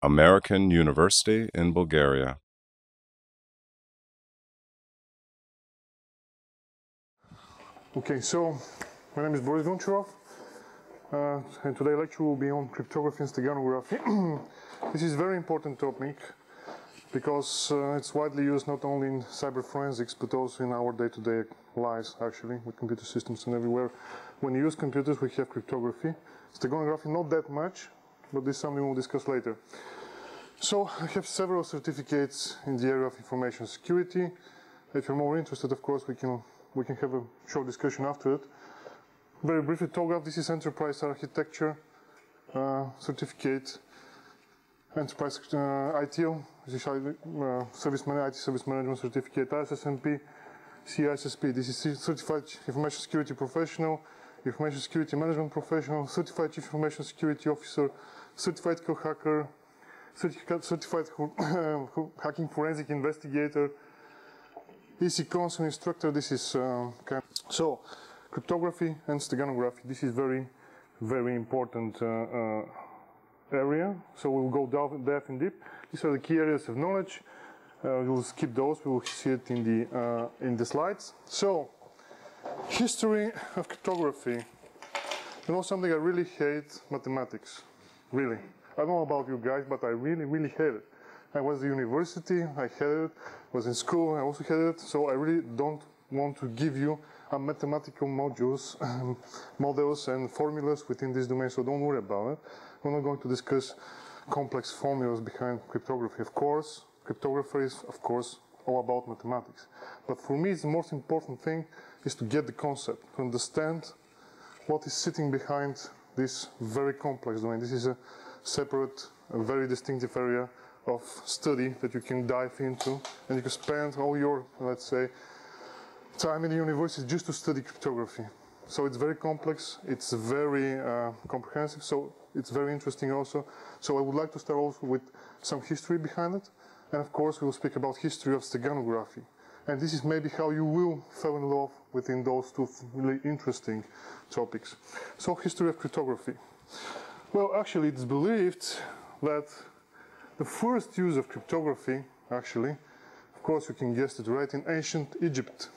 American University in Bulgaria. Okay, so my name is Boris Goncharov, and today's lecture will be on cryptography and steganography. This is a very important topic because it's widely used not only in cyber forensics but also in our day-to-day lives, actually, with computer systems and everywhere. When you use computers, we have cryptography. Steganography, not that much, but this is something we'll discuss later. So I have several certificates in the area of information security. If you're more interested, of course, we can have a short discussion after it. Very briefly, TOGAF, this is Enterprise Architecture Certificate. Enterprise ITIL, this is IT Service Management Certificate. ISSMP, CISSP, this is Certified Information Security Professional, Information Security Management Professional, Certified Chief Information Security Officer, Certified Co-Hacker, Certified Hacking Forensic Investigator, EC Council Instructor. This is so cryptography and steganography. This is very, very important area. So we will go deep in deep. These are the key areas of knowledge. We will skip those. We will see it in the slides. So history of cryptography. You know something? I really hate mathematics. Really. I don't know about you guys, but I really, really hate it. I was at university, I hated it. I was in school, I also hated it. So I really don't want to give you a mathematical models and formulas within this domain. So don't worry about it. We're not going to discuss complex formulas behind cryptography. Of course, cryptography is, of course, all about mathematics. But for me, the most important thing is to get the concept, to understand what is sitting behind this very complex domain. This is a separate, a very distinctive area of study that you can dive into, and you can spend all your, let's say, time in the university just to study cryptography. So it's very complex, it's very comprehensive, so it's very interesting also. So I would like to start also with some history behind it, and of course we will speak about history of steganography. And this is maybe how you will fall in love within those two really interesting topics. So history of cryptography. Well, actually it's believed that the first use of cryptography, actually, of course you can guess it right, in ancient Egypt.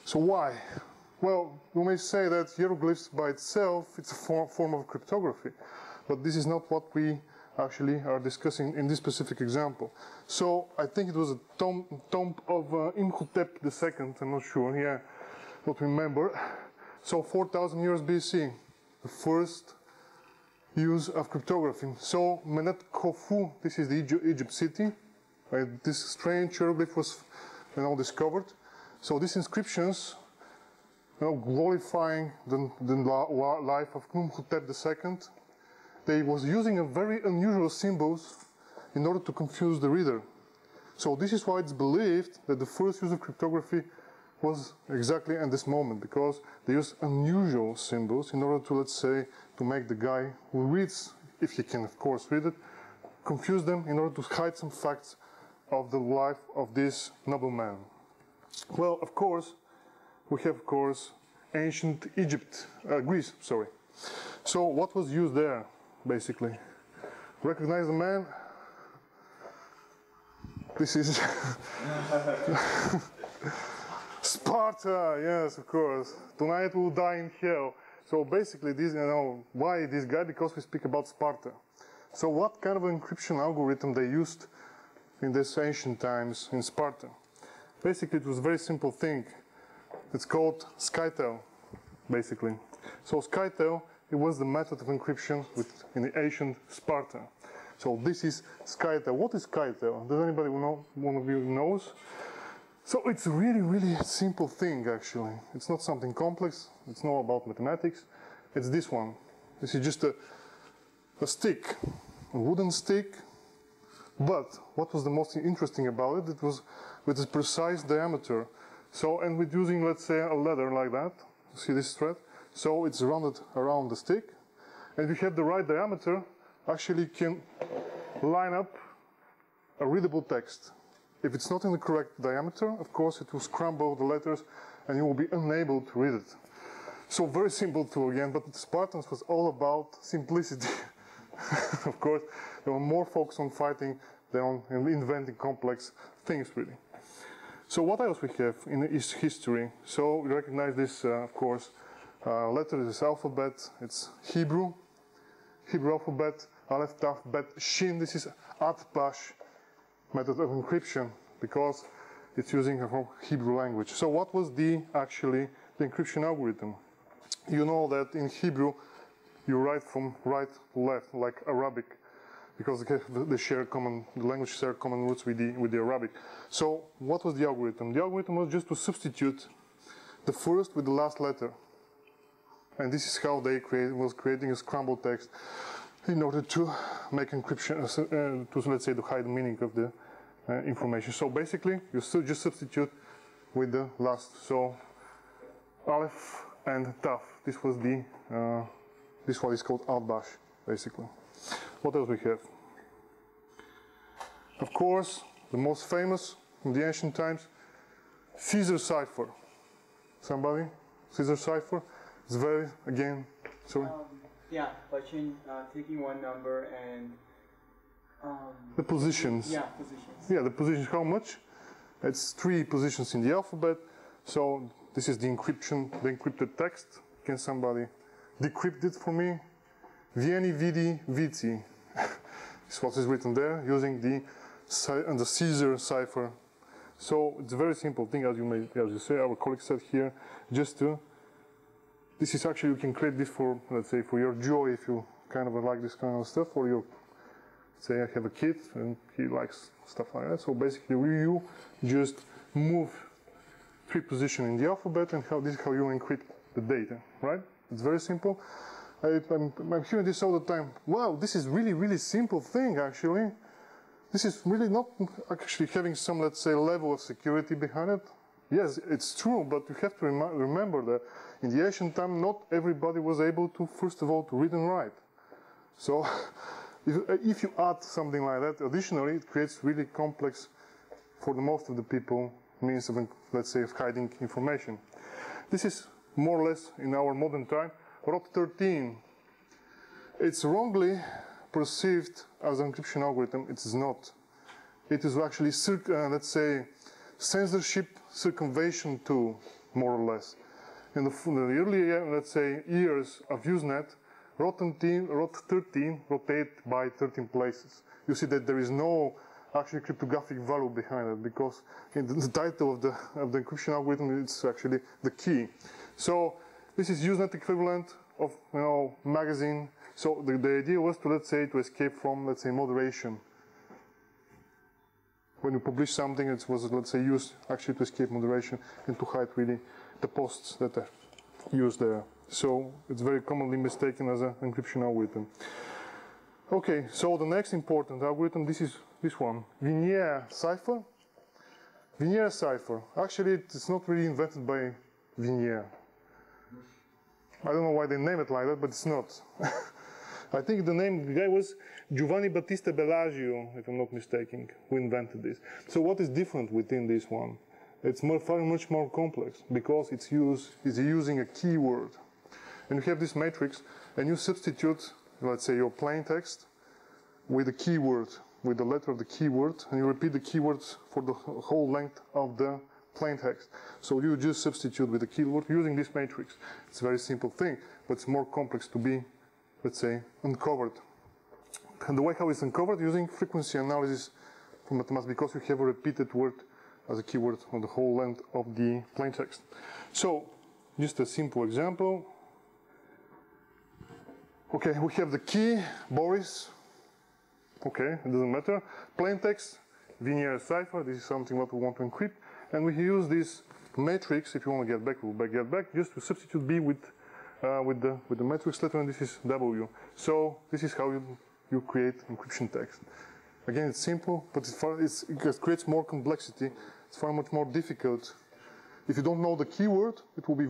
So why? Well, we may say that hieroglyphs by itself, it's a form of cryptography, but this is not what we actually are discussing in this specific example. So I think it was a tomb of Imhotep II, I'm not sure, yeah, don't remember. So 4,000 years BC, the first use of cryptography. So Menet Khufu, this is the Egypt city. Right? This strange hieroglyph was discovered. So these inscriptions, glorifying the life of Imhotep II, they was using a very unusual symbols in order to confuse the reader. So this is why it's believed that the first use of cryptography was exactly at this moment, because they use unusual symbols in order to, let's say, to make the guy who reads, if he can of course read it, confuse them in order to hide some facts of the life of this nobleman. Well, of course, we have, of course, ancient Greece, sorry. So what was used there, basically? Recognize the man? This is Sparta, yes, of course. Tonight we'll die in hell. So basically, this, why this guy? Because we speak about Sparta. So what kind of encryption algorithm they used in these ancient times in Sparta? Basically, it was a very simple thing. It's called Skytel, basically. So Skytel, it was the method of encryption in the ancient Sparta. So this is Skytel. What is Skytel? Does anybody know? One of you knows? So it's a really, really simple thing, actually. It's not something complex. It's not about mathematics. It's this one. This is just a stick, a wooden stick. But what was the most interesting about it? It was with a precise diameter. So, and with using, let's say, a ladder like that. See this thread? So it's rounded around the stick. And if you have the right diameter, actually you can line up a readable text. If it's not in the correct diameter, of course, it will scramble the letters and you will be unable to read it. So very simple tool again, but the Spartans was all about simplicity. Of course, They were more focused on fighting than on inventing complex things, really. So what else we have in is history? So we recognize this, of course, letter, this alphabet. It's Hebrew alphabet, Aleph, Taf, Bet, Shin. This is AUBG method of encryption because it's using a Hebrew language. So what was actually the encryption algorithm? You know that in Hebrew you write from right to left, like Arabic, because the language share common roots with the Arabic. So what was the algorithm? The algorithm was just to substitute the first with the last letter. And this is how they was creating a scrambled text in order to make encryption, to, let's say, to hide the meaning of the information. So basically, you still just substitute with the last. So Aleph and Taf. This was this one is called AUBG, basically. What else we have? Of course, the most famous in the ancient times, Caesar cipher. Somebody? Caesar cipher? It's very, again, sorry? Yeah, by taking one number and... the positions. Yeah, positions. Yeah, the positions, how much? It's 3 positions in the alphabet. So this is the encryption, the encrypted text. Can somebody decrypt it for me? Vieni, vidi, vici. This is what is written there, using the Caesar cipher. So it's a very simple thing, as you say, our colleague said here, just to... This is actually, you can create this for, let's say, for your joy, if you kind of like this kind of stuff, or your, say I have a kid and he likes stuff like that. So basically you just move 3 positions in the alphabet, and this is how you encrypt the data, right? It's very simple. I'm hearing this all the time. Wow, this is really, really simple thing, actually. This is really not actually having some, let's say, level of security behind it. Yes, it's true, but you have to remember that in the ancient time, not everybody was able to, first of all, to read and write. So if you add something like that, additionally, it creates really complex, for the most of the people, means of, let's say, of hiding information. This is more or less in our modern time. Rot 13, it's wrongly perceived as an encryption algorithm. It is not. It is actually, let's say, censorship circumvention tool, more or less. In the early, let's say, years of Usenet, Rot 13 rotate by 13 places. You see that there is no actually cryptographic value behind it, because in the title of the encryption algorithm, it's actually the key. So this is Usenet equivalent of, magazine. So the idea was to, let's say, to escape from, let's say, moderation. When you publish something, it was, let's say, used actually to escape moderation and to hide really the posts that are used there. So it's very commonly mistaken as an encryption algorithm. Okay, so the next important algorithm, this is this one, Vienier cipher. Vienier cipher. Actually, it's not really invented by Vienier. I don't know why they name it like that, but it's not. I think the guy was Giovanni Battista Bellagio, if I'm not mistaken, who invented this. So what is different within this one? It's far much more complex, because it's using a keyword. And you have this matrix, and you substitute, let's say, your plain text with a keyword, with the letter of the keyword, and you repeat the keywords for the whole length of the plain text. So you just substitute with the keyword using this matrix. It's a very simple thing, but it's more complex to be, let's say, uncovered. And the way how it's uncovered, using frequency analysis from mathematics, because you have a repeated word as a keyword on the whole length of the plain text. So, just a simple example. Okay, we have the key, Boris. Okay, it doesn't matter. Plain text, Vienier cipher. This is something what we want to encrypt. And we use this matrix, if you want to get back, we'll get back, just to substitute B with the matrix letter, and this is W. So this is how you create encryption text. Again, it's simple, but it creates more complexity. It's far much more difficult. If you don't know the keyword, it will be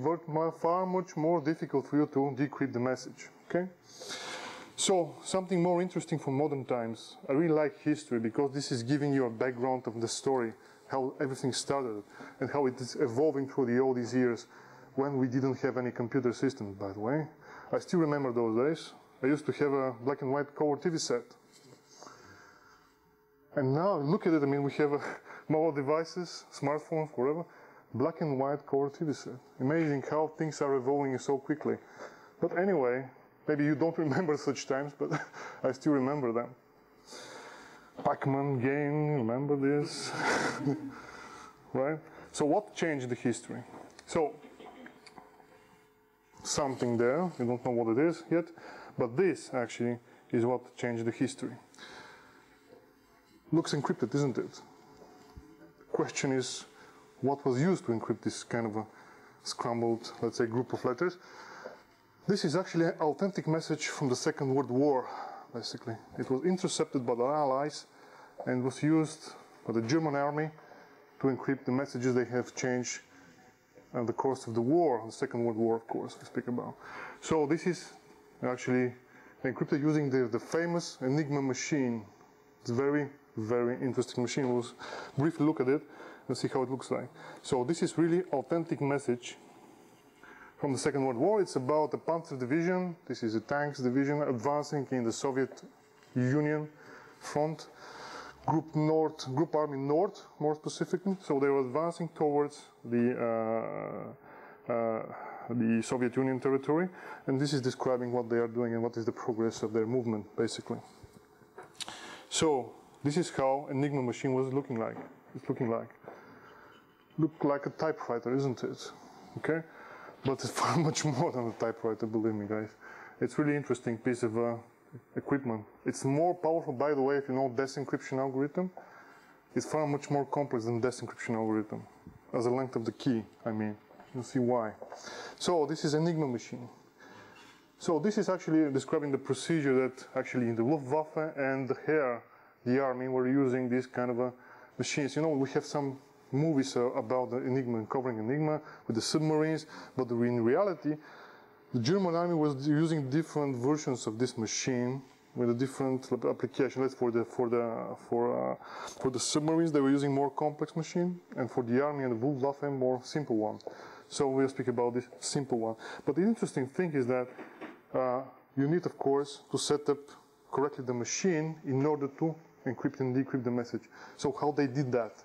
far much more difficult for you to decrypt the message. Okay? So something more interesting from modern times. I really like history, because this is giving you a background of the story, how everything started, and how it is evolving through all these years, when we didn't have any computer system, by the way. I still remember those days. I used to have a black and white color TV set. And now look at it, I mean, we have mobile devices, smartphones, whatever, black and white color TV set. Amazing how things are evolving so quickly. But anyway, maybe you don't remember such times, but I still remember them. Pac-Man game, remember this? Right? So what changed the history? So, something there, you don't know what it is yet, but this actually is what changed the history. Looks encrypted, isn't it? The question is, what was used to encrypt this kind of a scrambled, let's say, group of letters? This is actually an authentic message from the Second World War, basically. It was intercepted by the Allies and was used by the German army to encrypt the messages they have changed in the course of the war, the Second World War, of course, we speak about. So this is actually encrypted using the famous Enigma machine. It's a very, very interesting machine. We'll briefly look at it and see how it looks like. So this is really authentic message from the Second World War. It's about the Panzer division. This is a tanks division advancing in the Soviet Union front. Group Army North, more specifically. So they were advancing towards the Soviet Union territory, and this is describing what they are doing and what is the progress of their movement, basically. So this is how Enigma machine was looking like. It's looking like. Looked like a typewriter, isn't it? Okay, but it's far much more than a typewriter. Believe me, guys. It's really interesting piece of equipment. It's more powerful, by the way, if you know disencryption algorithm. It's far much more complex than disencryption algorithm. As a length of the key, I mean. You'll see why. So this is Enigma machine. So this is actually describing the procedure that actually in the Luftwaffe and the army were using these kind of machines. You know, we have some movies about the Enigma, covering Enigma with the submarines, but in reality, the German army was using different versions of this machine with a different application. That's for the submarines, they were using more complex machine, and for the army and the Luftwaffe, more simple one. So we'll speak about this simple one. But the interesting thing is that you need, of course, to set up correctly the machine in order to encrypt and decrypt the message. So how they did that?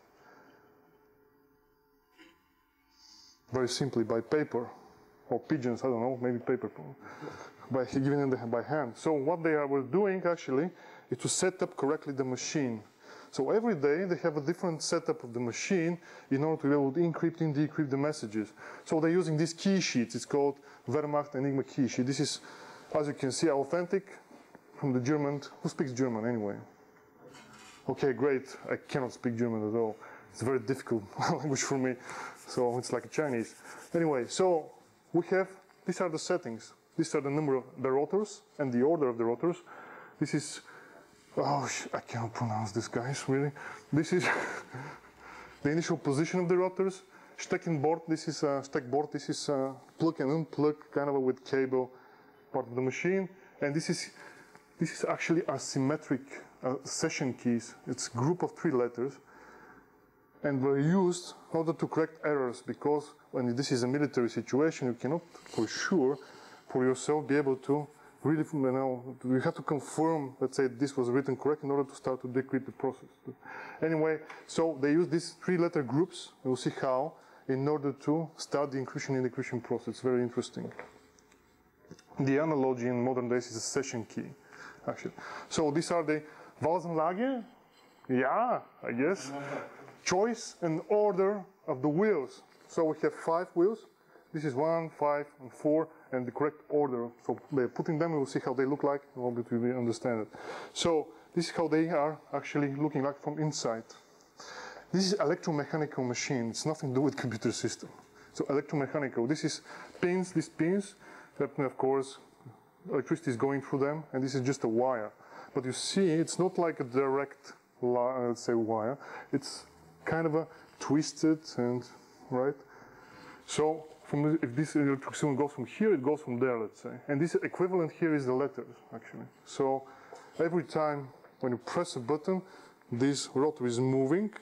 Very simply, by paper. Or pigeons, I don't know, maybe paper, by giving them by hand. So what they were doing actually is to set up correctly the machine. So every day they have a different setup of the machine in order to be able to encrypt and decrypt the messages. So they're using these key sheets. It's called Wehrmacht Enigma key sheet. This is, as you can see, authentic from the German. Who speaks German anyway? Okay, great. I cannot speak German at all. It's a very difficult language for me. So it's like a Chinese. Anyway, so we have, these are the settings. These are the number of the rotors and the order of the rotors. This is, oh, I cannot pronounce this, guys, really. This is the initial position of the rotors. Stackboard, this is Stackboard. This is plug and unplug, kind of with cable part of the machine. And this is actually asymmetric session keys. It's a group of 3 letters. And were used in order to correct errors, because when this is a military situation, you cannot, for sure, for yourself, be able to really, you know, you have to confirm, let's say, this was written correct in order to start to decrypt the process. Anyway, so they use these 3-letter groups, we'll see how, in order to start the encryption and decryption process. It's very interesting. The analogy in modern days is a session key, actually. So these are the Walsenlage, yeah, I guess. Choice and order of the wheels. So we have 5 wheels. This is 1, 5, and 4, and the correct order. So by putting them, we'll see how they look like, and we'll be able to understand it. So this is how they are actually looking like from inside. This is electromechanical machine. It's nothing to do with computer system. So electromechanical. This is pins. These pins, that of course, electricity is going through them, and this is just a wire. But you see, it's not like a direct, let's say, wire. It's kind of a twisted and right. So if this electric signal goes from here, it goes from there, let's say. And this equivalent here is the letters, actually. So every time when you press a button, this rotor is moving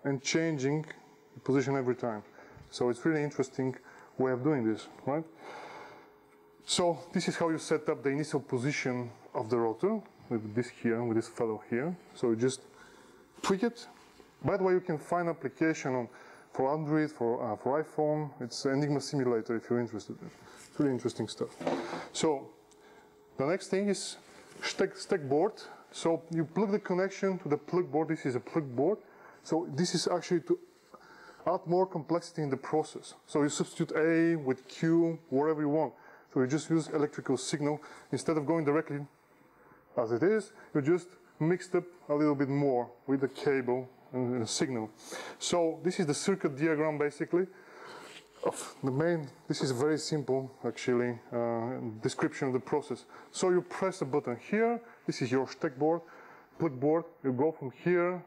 and changing the position every time. So it's really interesting way of doing this, right? So this is how you set up the initial position of the rotor with this here, with this fellow here. So you just tweak it. By the way, you can find application for Android, for iPhone. It's Enigma Simulator if you're interested. It's really interesting stuff. So the next thing is Stackboard. So you plug the connection to the plug board. This is a plug board. So this is actually to add more complexity in the process. So you substitute A with Q, whatever you want. So you just use electrical signal. Instead of going directly as it is, you just mixed up a little bit more with the cable and the signal. So this is the circuit diagram basically of the main. This is very simple actually description of the process. So you press a button here. This is your Stackboard, plug board. You go from here.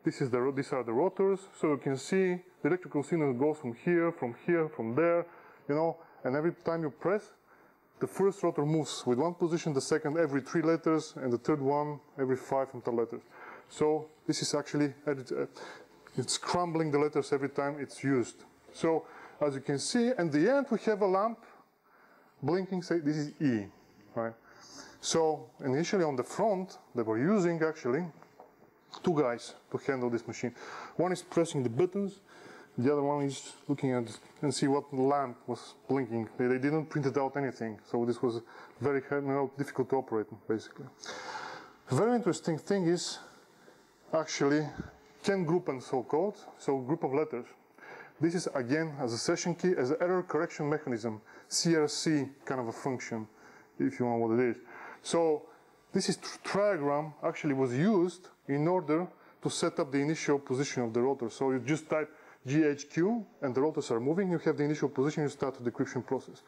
These are the rotors. So you can see the electrical signal goes from here, from there, you know. And every time you press, the first rotor moves with one position, the second every 3 letters, and the third one every 5 letters. So this is actually, it's scrambling the letters every time it's used. So as you can see, at the end we have a lamp blinking, say this is E, right? So initially on the front, they were using actually 2 guys to handle this machine. One is pressing the buttons, the other one is looking at and see what lamp was blinking. They didn't print it out anything, so this was very difficult to operate basically. A very interesting thing is actually can group and so-called, so group of letters. This is again as a session key, as an error correction mechanism, CRC kind of a function, if you know what it is. So this is triagram actually was used in order to set up the initial position of the rotor. So you just type GHQ and the rotors are moving, you have the initial position, you start the decryption process.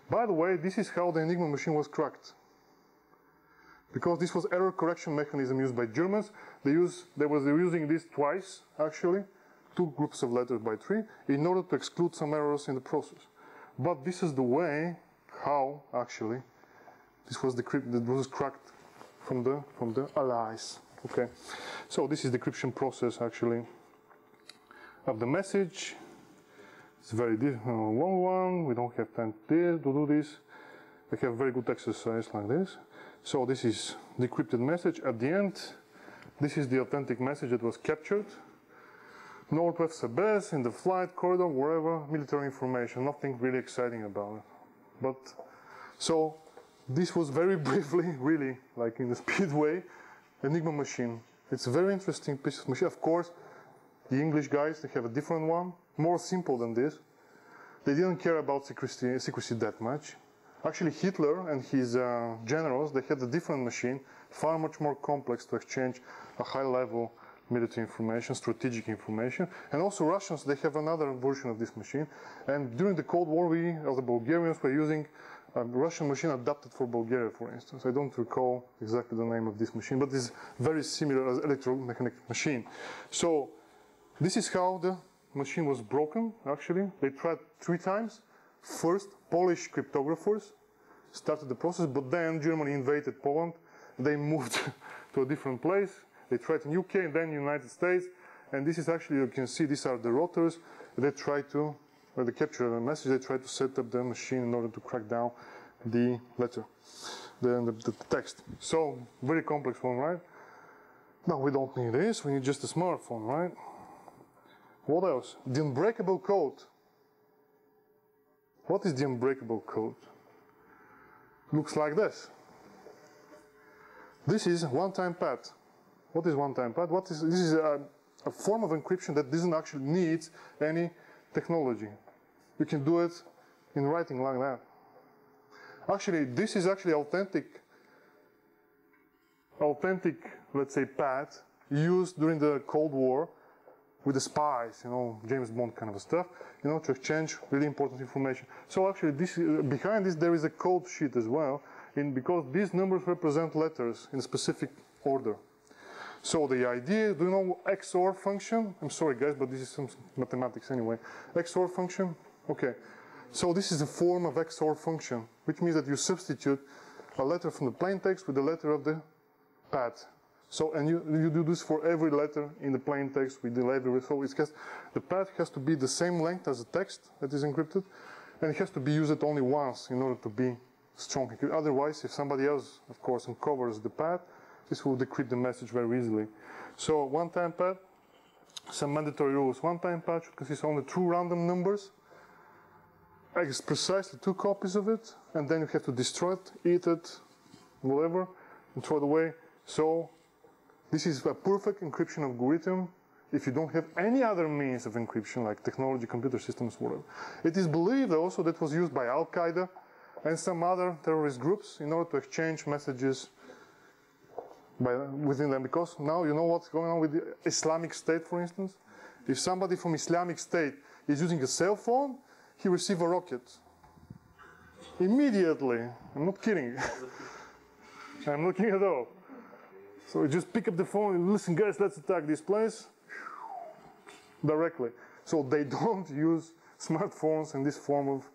By the way, this is how the Enigma machine was cracked. Because this was error correction mechanism used by Germans. They were using this twice, actually, 2 groups of letters by 3, in order to exclude some errors in the process. But this is the way how, actually, this was cracked from the Allies. Okay, so this is the decryption process, actually, of the message. It's a very long one. We don't have time to do this. I have very good exercise like this. So this is decrypted message. At the end, this is the authentic message that was captured. Northwest Sabes, in the flight corridor, wherever, military information, nothing really exciting about it. But, so, this was very briefly, really, like in the Speedway, Enigma machine. It's a very interesting piece of machine. Of course, the English guys, they have a different one, more simple than this. They didn't care about secrecy that much. Actually, Hitler and his generals, they had a different machine, far much more complex to exchange a high-level military information, strategic information. And also Russians, they have another version of this machine. And during the Cold War, we, as the Bulgarians, were using a Russian machine adapted for Bulgaria, for instance. I don't recall exactly the name of this machine, but it's very similar as electromagnetic machine. So this is how the machine was broken, actually. They tried 3 times. First, Polish cryptographers started the process, but then Germany invaded Poland. They moved to a different place. They tried in UK and then United States. And this is actually, you can see, these are the rotors. They try to, when they capture a message, they try to set up the machine in order to crack down the letter, the text. So, very complex one, right? No, we don't need this. We need just a smartphone, right? What else? The Unbreakable Code. What is the Unbreakable Code? Looks like this. This is one-time pad. What is one-time pad? This is a form of encryption that doesn't actually need any technology. You can do it in writing like that. Actually, this is actually authentic, let's say, pad used during the Cold War with the spies, you know, James Bond kind of stuff, you know, to exchange really important information. So actually, behind this there is a code sheet as well, because these numbers represent letters in a specific order. So the idea, do you know XOR function? I'm sorry guys, but this is some mathematics anyway. XOR function? Okay. So this is a form of XOR function, which means that you substitute a letter from the plain text with the letter of the pad. So, and you do this for every letter in the plain text with the letter. So the pad has to be the same length as the text that is encrypted, and it has to be used only once in order to be strong. Otherwise, if somebody else, of course, uncovers the pad, This will decrypt the message very easily. So one-time pad, some mandatory rules. One-time pad should consist only 2 random numbers, precisely 2 copies of it, and then you have to destroy it, eat it, whatever, and throw it away. So this is a perfect encryption algorithm if you don't have any other means of encryption, like technology, computer systems, whatever. It is believed also that was used by Al-Qaeda and some other terrorist groups in order to exchange messages within them, because now you know what's going on with the Islamic State, for instance. If somebody from Islamic State is using a cell phone, he receives a rocket. Immediately. I'm not kidding. I'm not kidding at all. So you just pick up the phone and listen, guys, let's attack this place directly. So they don't use smartphones in this form of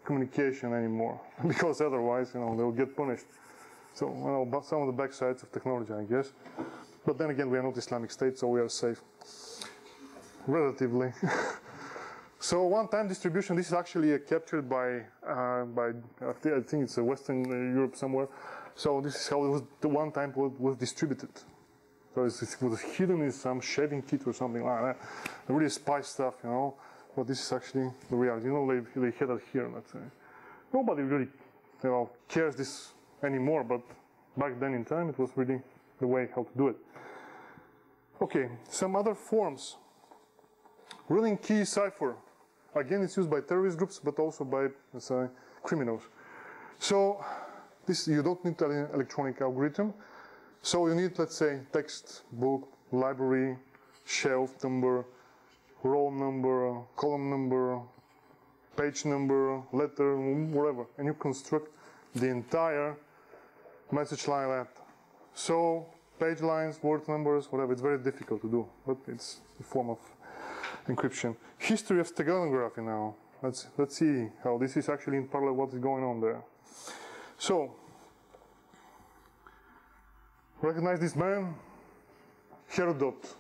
communication anymore, because otherwise, you know, they'll get punished. So, you know, some of the backsides of technology, I guess. But then again, we are not Islamic State, so we are safe. Relatively. So one-time distribution, this is actually captured by I think it's Western Europe somewhere. So this is how it was, the one-time was distributed. So it was hidden in some shaving kit or something like that. Really spy stuff, you know. But this is actually the reality. You know, they had it here, let's say. Nobody really, you know, cares this anymore, but back then in time, it was really the way how to do it. Okay, some other forms. Ruling key cipher. Again, it's used by terrorist groups, but also by, let's say, criminals. So this, you don't need an electronic algorithm. So you need, let's say, text, book, library, shelf number, row number, column number, page number, letter, whatever. And you construct the entire message like that. So page lines, word numbers, whatever, it's very difficult to do, but it's a form of encryption. History of steganography now. Let's see how this is actually in parallel what is going on there. So, recognize this man? Herodot.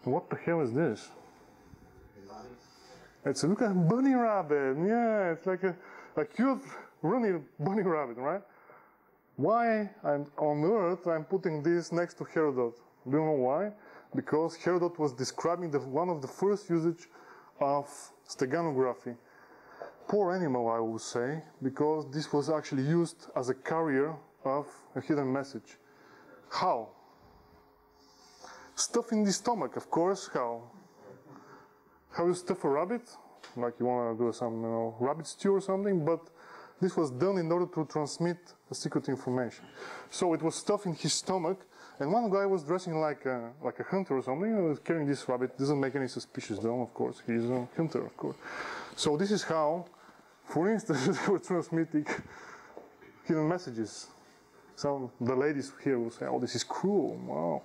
What the hell is this? It's a look at a bunny rabbit. Yeah, it's like a cute running bunny rabbit, right? Why on earth I'm putting this next to Herodot? Do you know why? Because Herodot was describing one of the first usage of steganography. Poor animal, I would say, because this was actually used as a carrier of a hidden message. How? Stuff in the stomach, of course. How? How you stuff a rabbit? Like you want to do some, you know, rabbit stew or something, but this was done in order to transmit a secret information. So it was stuffed in his stomach, and one guy was dressing like a hunter or something, and was carrying this rabbit. Doesn't make any suspicious though, of course. He's a hunter, of course. So this is how, for instance, they were transmitting hidden messages. Some the ladies here will say, "Oh, this is cruel, wow,"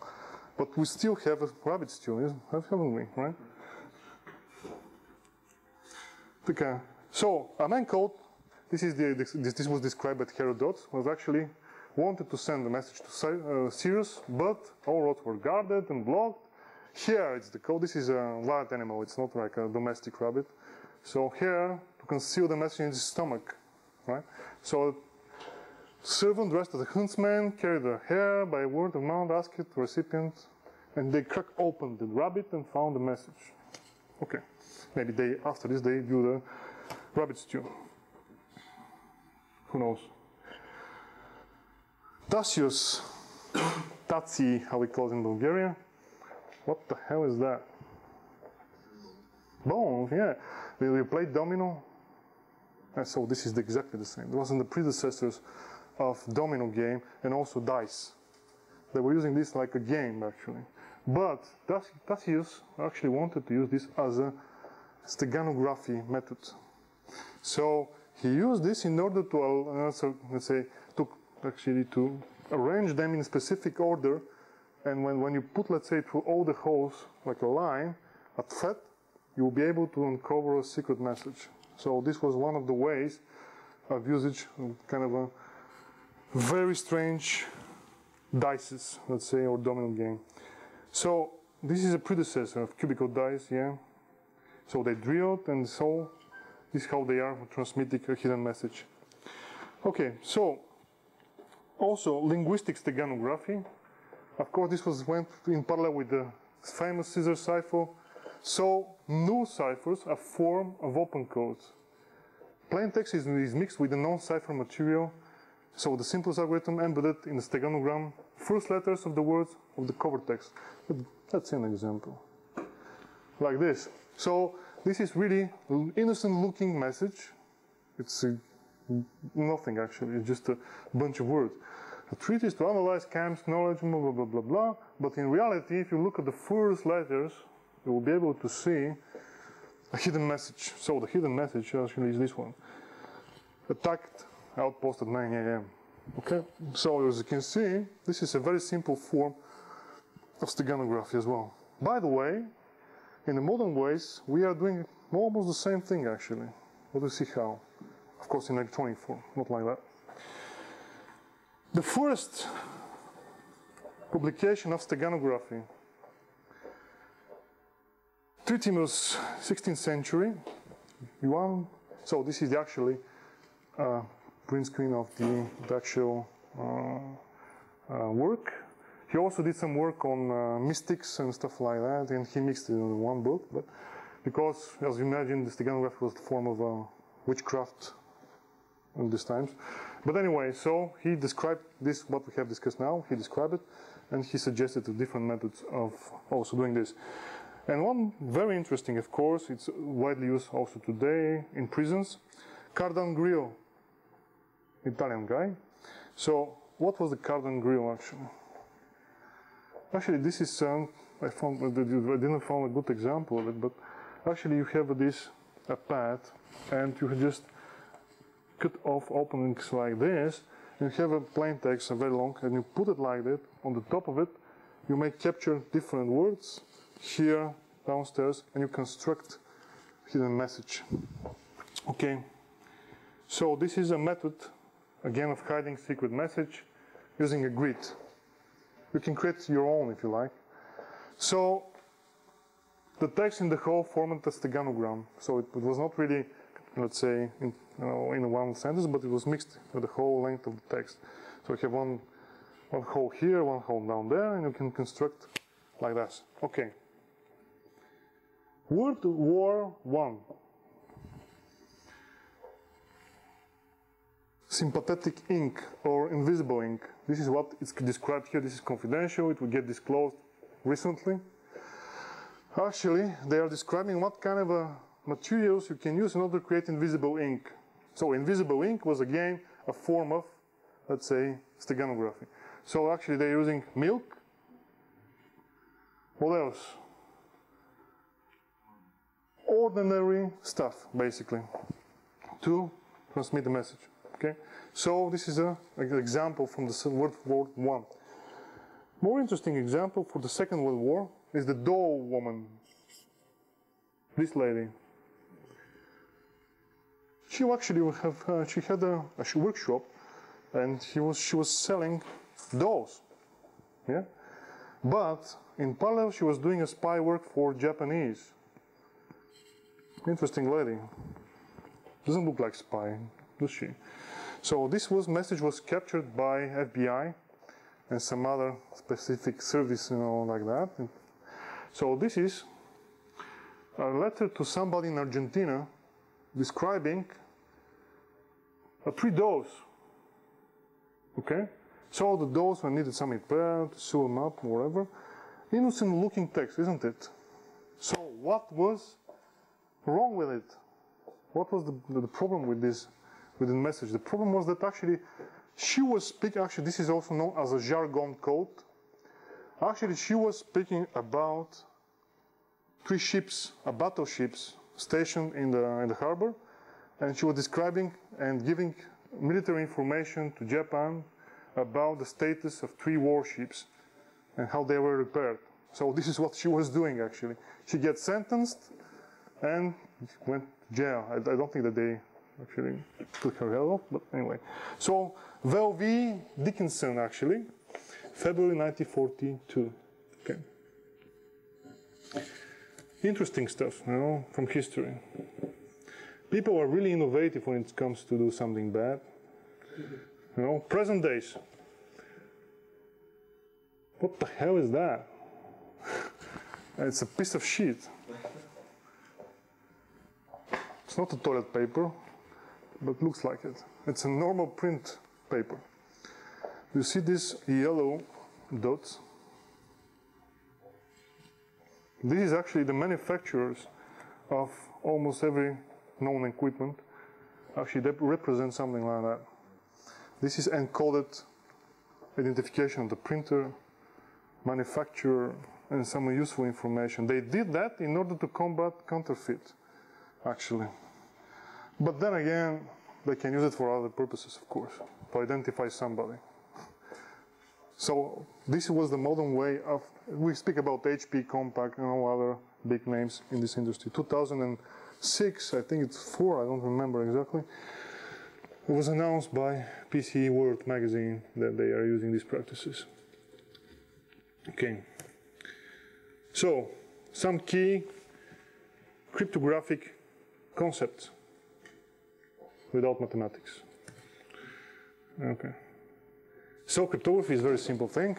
but we still have a rabbit stew, haven't we? Right? Okay. So a man called. This was described by Herodot, was actually wanted to send a message to Sirius, but all roads were guarded and blocked. Here it's the code. This is a wild animal. It's not like a domestic rabbit. So here, to conceal the message in his stomach, right? So servant dressed as a huntsman carried the hair by word of mouth, asked the recipient, and they cracked open the rabbit and found the message. Okay. Maybe after this they do the rabbit stew. Who knows? Tasius, Tatsi, how we call it in Bulgaria. What the hell is that? Bones, yeah. We played Domino. And so this is exactly the same. It was in the predecessors of Domino game and also dice. They were using this like a game actually. But Tasius actually wanted to use this as a steganography method. So he used this in order to, let's say, to arrange them in a specific order, and when you put, let's say, through all the holes, like a line, a thread, you will be able to uncover a secret message. So this was one of the ways of usage, kind of a very strange dices, let's say, or domino game. So this is a predecessor of cubical dice, yeah. So they drilled, and so this is how they are transmitting a hidden message. Okay, so Also, linguistic steganography. Of course, this went in parallel with the famous scissor cipher. So, null ciphers are a form of open codes. Plain text is mixed with the non-cipher material. So, the simplest algorithm embedded in the steganogram, first letters of the words of the cover text. Let's see an example. Like this. So, this is really an innocent-looking message. It's nothing, actually. It's just a bunch of words. A treat is to analyze scams, knowledge, blah, blah, blah, blah, blah. But in reality, if you look at the first letters, you will be able to see a hidden message. So the hidden message actually is this one. Attacked outpost at 9 a.m. Okay? So as you can see, this is a very simple form of steganography as well. By the way, in the modern ways, we are doing almost the same thing actually. Let us see how. Of course in electronic form, not like that. The first publication of steganography, Tritimus, 16th century, Yuan. So this is actually print screen of the actual work. He also did some work on mystics and stuff like that, and he mixed it in one book. But because, as you imagine, the steganography was the form of witchcraft in these times. But anyway, so he described this, what we have discussed now, he described it, and he suggested different methods of also doing this. And one very interesting, of course, it's widely used also today in prisons, Cardan Grill, Italian guy. So, what was the Cardan Grill actually? Actually, this is, I didn't find a good example of it, but actually you have a pad, and you just cut off openings like this, and you have a plain text, very long, and you put it like that. On the top of it, you may capture different words here, downstairs, and you construct hidden message. Okay, so this is a method, again, of hiding secret message using a grid. You can create your own if you like. So the text in the whole format is steganogram. So it was not really, let's say, in one sentence, but it was mixed with the whole length of the text. So you have one hole here, one hole down there, and you can construct like that. Okay. World War I. Sympathetic ink or invisible ink. This is what is described here. This is confidential. It will get disclosed recently. Actually, they are describing what kind of materials you can use in order to create invisible ink. So invisible ink was again a form of, let's say, steganography. So actually they're using milk. What else? Ordinary stuff, basically, to transmit the message. Okay? So this is an example from the World War I. More interesting example for the Second World War is the doll woman. This lady. She actually she had a workshop, and she was selling dolls. Yeah, but in parallel she was doing a spy work for Japanese. Interesting lady. Doesn't look like spy, does she? So this message was captured by FBI and some other specific service, like that. So this is a letter to somebody in Argentina describing 3 dolls. Okay? So the dolls needed some repair to sew them up, or whatever. Innocent looking text, isn't it? So what was wrong with it? What was the problem with this, with the message? The problem was that actually she was speaking, actually this is also known as a jargon code. Actually she was speaking about 3 ships, battleships stationed in the harbor, and she was describing and giving military information to Japan about the status of 3 warships and how they were repaired. So this is what she was doing actually. She gets sentenced and went to jail. I don't think that they actually took her head off, but anyway. So Val V. Dickinson actually, February 1942. Okay. Interesting stuff, from history. People are really innovative when it comes to do something bad. Present days. What the hell is that? It's a piece of sheet. It's not a toilet paper, but looks like it. It's a normal print paper. You see these yellow dots? This is actually the manufacturers of almost every known equipment. Actually, they represent something like that. This is encoded identification of the printer, manufacturer, and some useful information. They did that in order to combat counterfeit, actually. But then again, they can use it for other purposes, of course, to identify somebody. So this was the modern way of, we speak about HP, Compaq, and all other big names in this industry. 2006, I think it's 4, I don't remember exactly. It was announced by PC World magazine that they are using these practices. Okay. So, some key cryptographic concepts without mathematics. Okay. So cryptography is a very simple thing.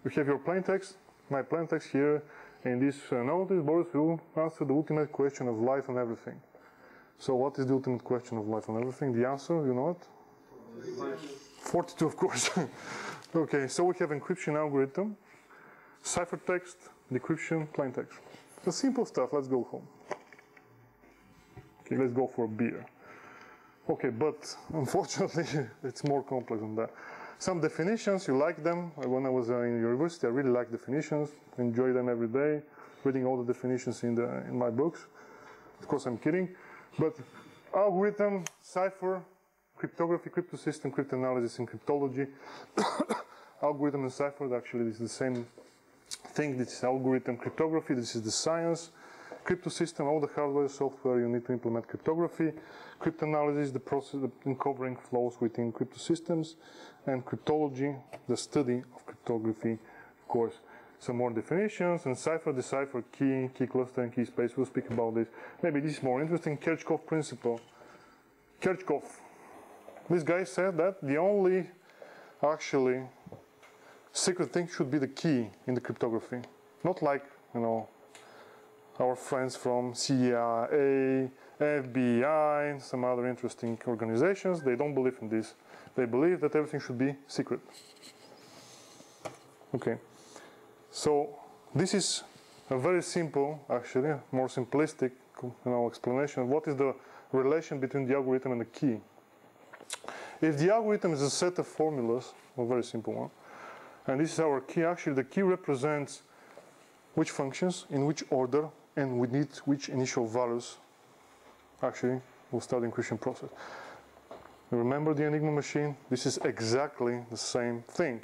You have your plaintext, my plaintext here. In this notice, Boris will answer the ultimate question of life and everything. So what is the ultimate question of life and everything? The answer, you know it? 42, of course. Okay, so we have encryption algorithm, ciphertext, decryption, plaintext. The simple stuff, let's go home. Okay, let's go for a beer. Okay, but unfortunately, it's more complex than that. Some definitions, you like them. When I was in university, I really liked definitions, enjoy them every day, reading all the definitions in my books. Of course, I'm kidding. But algorithm, cipher, cryptography, cryptosystem, cryptanalysis, and cryptology. Algorithm and cipher, actually, this is the same thing. This is algorithm cryptography, this is the science. Cryptosystem, all the hardware, software you need to implement cryptography. Cryptanalysis, the process of uncovering flows within cryptosystems. And cryptology, the study of cryptography, of course. Some more definitions, and cipher, decipher, key cluster, and key space. We'll speak about this. Maybe this is more interesting. Kirchhoff principle. Kirchhoff. This guy said that the only actually secret thing should be the key in the cryptography. Not like, you know, our friends from CIA, FBI, and some other interesting organizations. They don't believe in this. They believe that everything should be secret. Okay. So this is a very simple, actually, more simplistic, explanation of what is the relation between the algorithm and the key. If the algorithm is a set of formulas, a very simple one, and this is our key, actually the key represents which functions, in which order, and we need which initial values, actually, will start the encryption process. Remember the Enigma machine? This is exactly the same thing.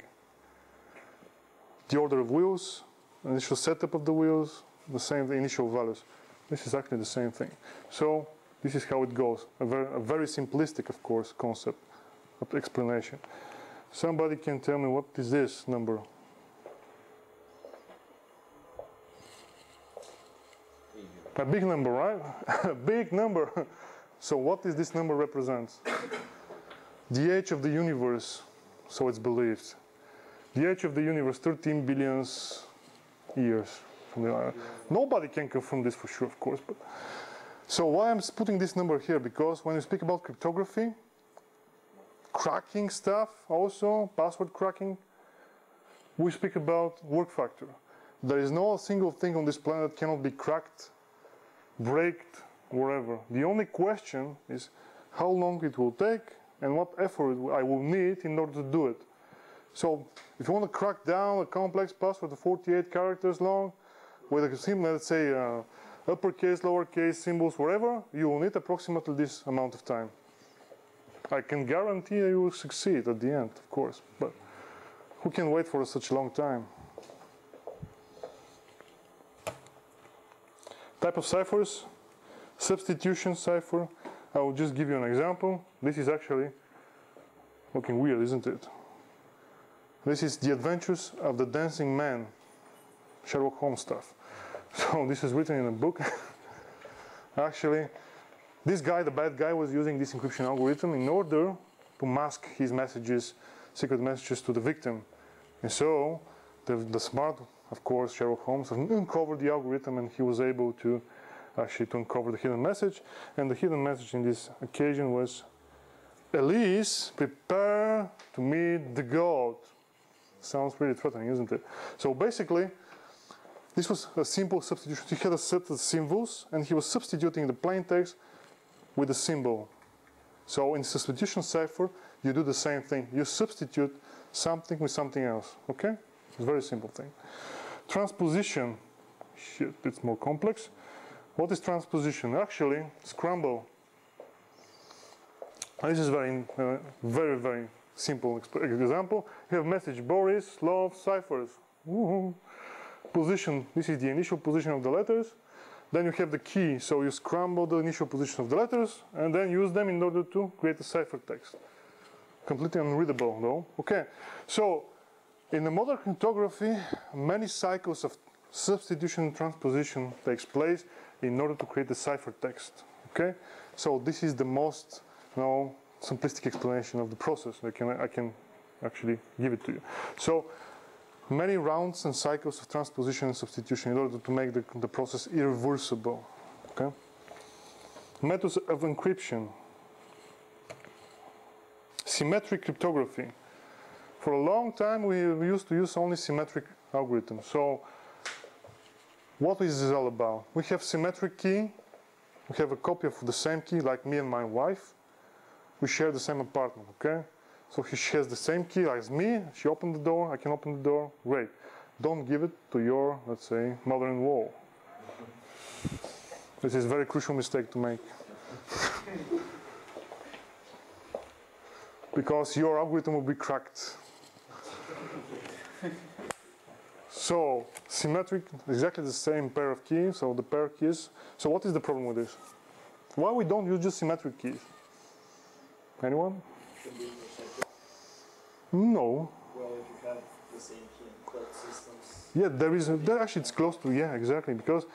The order of wheels, initial setup of the wheels, the same initial values. This is actually the same thing. So this is how it goes. A very simplistic, of course, concept of explanation. Somebody can tell me what is this number? A big number, right? A big number. So what is this number represents? The age of the universe, so it's believed. The age of the universe, 13 billion years. Nobody can confirm this for sure, of course. But so why I'm putting this number here? Because when you speak about cryptography, cracking stuff also, password cracking, we speak about work factor. There is no single thing on this planet that cannot be cracked, braked, wherever. The only question is how long it will take and what effort I will need in order to do it. So if you want to crack down a complex password of 48 characters long, with a symbol, let's say uppercase, lowercase, symbols, whatever, you will need approximately this amount of time. I can guarantee you will succeed at the end, of course, but who can wait for such a long time? Type of ciphers, substitution cipher. I will just give you an example. This is actually looking weird, isn't it? This is The Adventures of the Dancing Man, Sherlock Holmes stuff. So this is written in a book. Actually, this guy, the bad guy, was using this encryption algorithm in order to mask his messages, secret messages to the victim. And so the smart, of course, Sherlock Holmes uncovered the algorithm, and he was able to actually uncover the hidden message. And the hidden message in this occasion was, Elise, prepare to meet the god. Sounds pretty threatening, isn't it? So basically, this was a simple substitution. He had a set of symbols, and he was substituting the plain text with a symbol. So in substitution cipher, you do the same thing. You substitute something with something else. Okay? It's a very simple thing. Transposition. Shit, it's more complex. What is transposition? Actually, scramble. This is very, very simple example. You have message Boris, love, ciphers. Position. This is the initial position of the letters. Then you have the key, so you scramble the initial position of the letters and then use them in order to create a cipher text. Completely unreadable, though. Okay, so in the modern cryptography, many cycles of substitution and transposition takes place in order to create a cipher text. Okay, so this is the most simplistic explanation of the process. I can actually give it to you. So many rounds and cycles of transposition and substitution in order to make the process irreversible. Okay? Methods of encryption. Symmetric cryptography. For a long time, we used to use only symmetric algorithms. So what is this all about? We have symmetric key. We have a copy of the same key, like me and my wife. We share the same apartment, okay? So she has the same key as me. She opened the door, I can open the door. Great. Don't give it to your, let's say, mother-in-law. This is a very crucial mistake to make. Because your algorithm will be cracked. So, symmetric, exactly the same pair of keys, so the pair keys. So what is the problem with this? Why we don't use just symmetric keys? Anyone? No. Well, if you have the same key in cloud systems. Yeah, there is. Actually, it's close to, yeah, exactly, because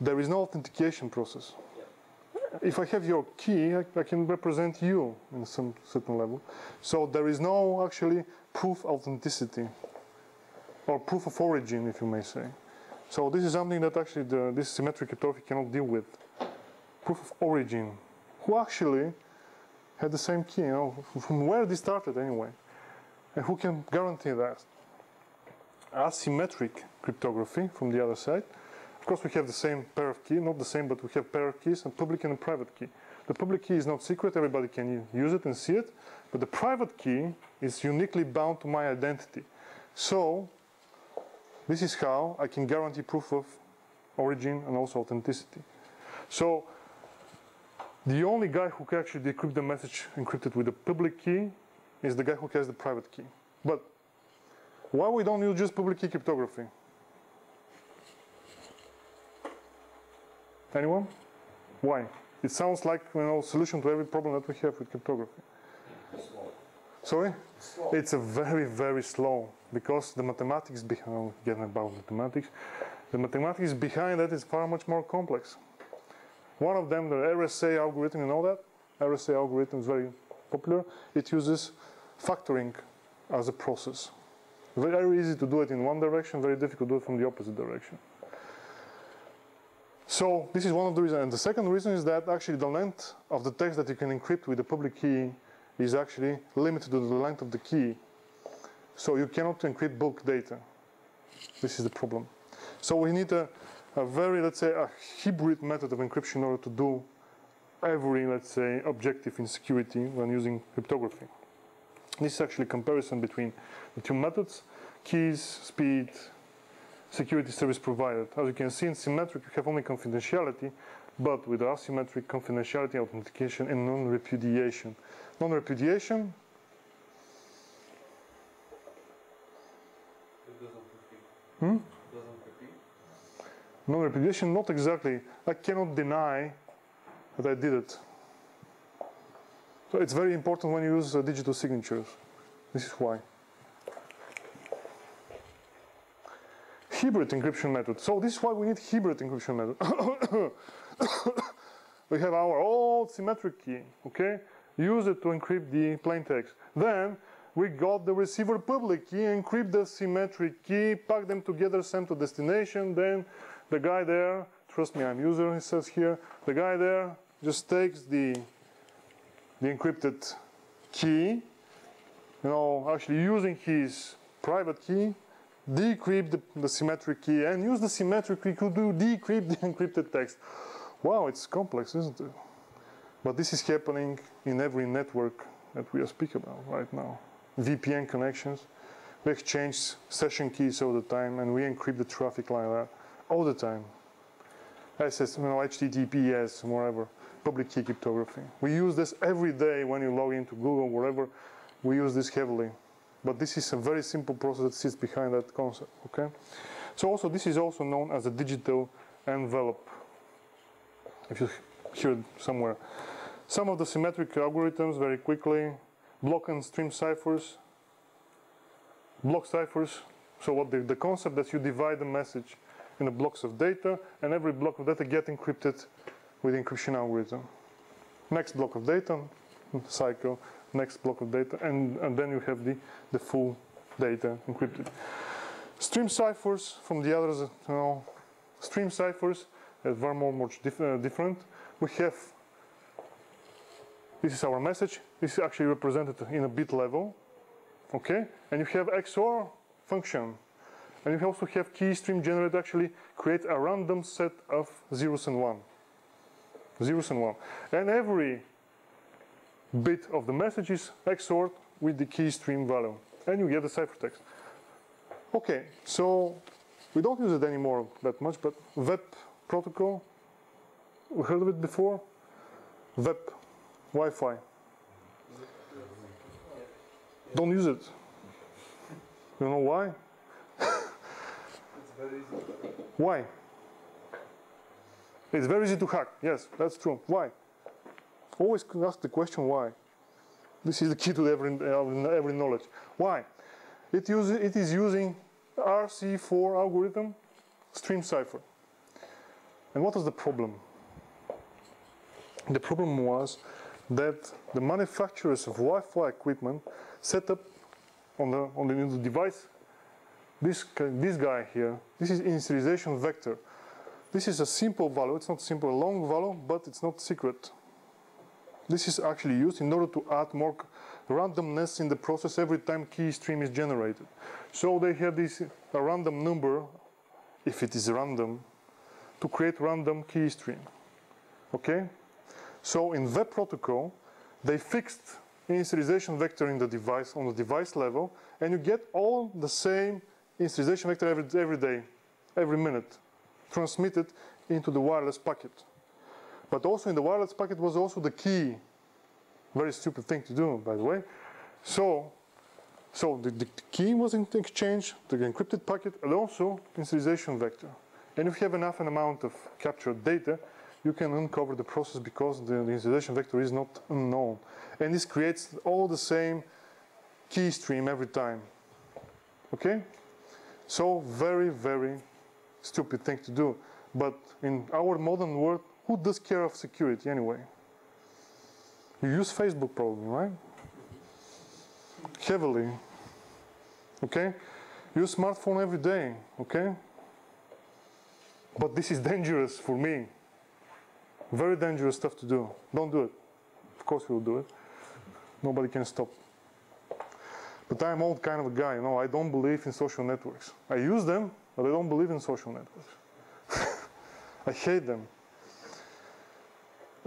there is no authentication process. Yeah. If I have your key, I can represent you in some certain level. So there is no actually proof authenticity, or proof of origin, if you may say. So this is something that actually this symmetric cryptography cannot deal with. Proof of origin. Who actually had the same key? From where this started anyway? And who can guarantee that? Asymmetric cryptography from the other side. Of course, we have the same pair of keys, not the same, but we have pair of keys, a public and a private key. The public key is not secret, everybody can use it and see it, but the private key is uniquely bound to my identity. So, this is how I can guarantee proof of origin and also authenticity. So, the only guy who can actually decrypt the message encrypted with the public key is the guy who has the private key. But why we don't use just public key cryptography? Anyone? Why? It sounds like solution to every problem that we have with cryptography. Slow. Sorry? Slow. It's a very slow, because the mathematics behind, again about mathematics, the mathematics behind that is far much more complex. One of them, the RSA algorithm, you know that? RSA algorithm is very popular. It uses factoring as a process. Very easy to do it in one direction, very difficult to do it from the opposite direction. So this is one of the reasons. And the second reason is that actually the length of the text that you can encrypt with the public key is actually limited to the length of the key. So you cannot encrypt bulk data. This is the problem. So we need a very, let's say, a hybrid method of encryption in order to do every, let's say, objective in security when using cryptography. This is actually a comparison between the two methods: keys, speed, security service provided. As you can see, in symmetric you have only confidentiality, but with asymmetric, confidentiality, authentication, and non-repudiation. Non-repudiation. It doesn't repeat. It doesn't repeat. Non-repudiation, not exactly. I cannot deny that I did it. So it's very important when you use digital signatures. This is why. Hybrid encryption method. So this is why we need hybrid encryption method. We have our old symmetric key, okay? Use it to encrypt the plain text. Then we got the receiver public key, encrypt the symmetric key, pack them together, send to destination. Then the guy there, trust me, I'm user, he says here, the guy there just takes the encrypted key, actually using his private key, decrypt the symmetric key, and use the symmetric key to decrypt the encrypted text. Wow, it's complex, isn't it? But this is happening in every network that we are speaking about right now. VPN connections, we exchange session keys all the time, and we encrypt the traffic like that all the time. HTTPS, whatever, public key cryptography. We use this every day when you log into Google, wherever. We use this heavily. But this is a very simple process that sits behind that concept, okay? So also, this is also known as a digital envelope, if you hear it somewhere. Some of the symmetric algorithms, very quickly, block and stream ciphers, block ciphers. So what the concept that you divide the message in the blocks of data, and every block of data get encrypted with encryption algorithm. Next block of data, cycle, next block of data, and then you have the full data encrypted. Stream ciphers from the others, stream ciphers are very much different. We have, this is our message. This is actually represented in a bit level, okay? And you have XOR function. And you also have key stream generator actually create a random set of zeros and one. Zeros and one. And every bit of the message is XORed with the key stream value. And you get the ciphertext. Okay, so we don't use it anymore that much, but web protocol, we heard of it before? Web, Wi-Fi. Don't use it. You know why? Why? It's very easy to hack. Yes, that's true. Why? Always ask the question why. This is the key to every knowledge. Why? It is using RC4 algorithm, stream cipher. And what was the problem? The problem was that the manufacturers of Wi-Fi equipment set up on the device this guy here. This is initialization vector. This is a simple value. It's not simple, a long value, but it's not secret. This is actually used in order to add more randomness in the process every time key stream is generated. So they have a random number, if it is random, to create random key stream. Okay? So in web protocol, they fixed initialization vector in the device, on the device level, and you get all the same initialization vector every day, every minute, transmitted into the wireless packet. But also in the wireless packet was also the key. Very stupid thing to do, by the way. So the key was in exchange, the encrypted packet, and also initialization vector. And if you have enough amount of captured data, you can uncover the process because the initialization vector is not unknown. And this creates all the same key stream every time. Okay? So very, very stupid thing to do. But in our modern world, who does care of security anyway? You use Facebook probably, right? Heavily. Okay? Use smartphone every day, okay? But this is dangerous for me. Very dangerous stuff to do. Don't do it. Of course we'll do it. Nobody can stop. But I'm old kind of a guy, I don't believe in social networks. I use them, but I don't believe in social networks. I hate them.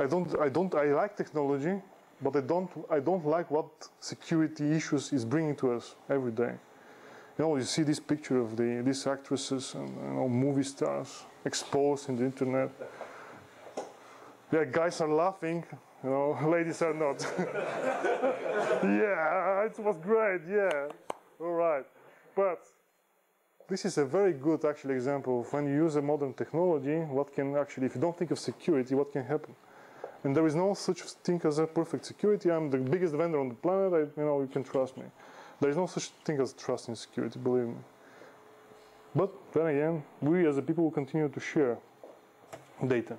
I like technology, but I don't like what security issues is bringing to us every day. You see this picture of these actresses and movie stars exposed in the internet. Yeah, guys are laughing, ladies are not. Yeah, it was great, yeah. All right. But this is a very good actually example of when you use a modern technology, what can actually, if you don't think of security, what can happen. And there is no such thing as a perfect security. I'm the biggest vendor on the planet, you can trust me. There is no such thing as trust in security, believe me. But then again, we as a people will continue to share data.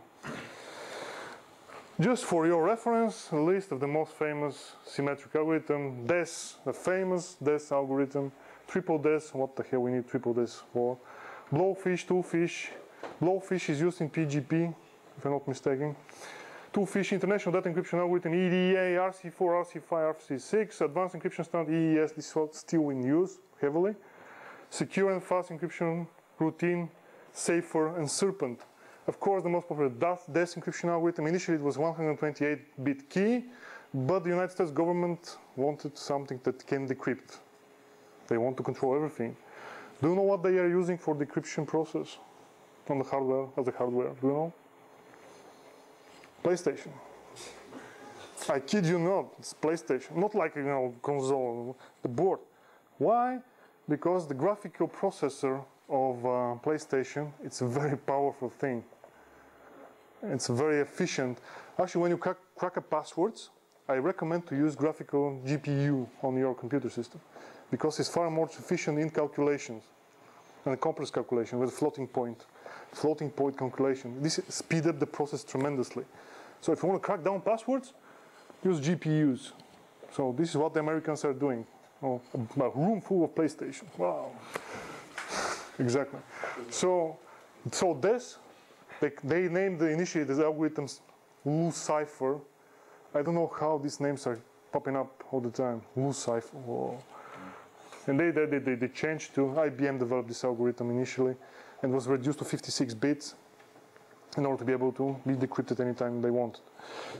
Just for your reference, a list of the most famous symmetric algorithm. DES, the famous DES algorithm. Triple DES, what the hell we need triple DES for? Blowfish, twofish. Blowfish is used in PGP, if I'm not mistaken. Twofish, International Data Encryption Algorithm, EDA, RC4, RC5, RC6. Advanced Encryption Standard, EES, this is still in use heavily. Secure and fast encryption routine, Cipher, and Serpent. Of course, the most popular DES encryption algorithm, initially it was 128-bit key, but the United States government wanted something that can decrypt. They want to control everything. Do you know what they are using for the decryption process on the hardware, as a hardware? Do you know? PlayStation. I kid you not, it's PlayStation. Not like, you know, console, the board. Why? Because the graphical processor of PlayStation, it's a very powerful thing. It's very efficient. Actually, when you crack a passwords, I recommend to use graphical GPU on your computer system because it's far more efficient in calculations and complex calculation with floating point calculation. This speeds up the process tremendously. So if you want to crack down passwords, use GPUs. So this is what the Americans are doing. Oh, a room full of PlayStation. Wow. Exactly. So this, they named initially these algorithms Cipher. I don't know how these names are popping up all the time. Cipher. Whoa. And they changed to, IBM developed this algorithm initially and was reduced to 56 bits in order to be able to be decrypted anytime they wanted.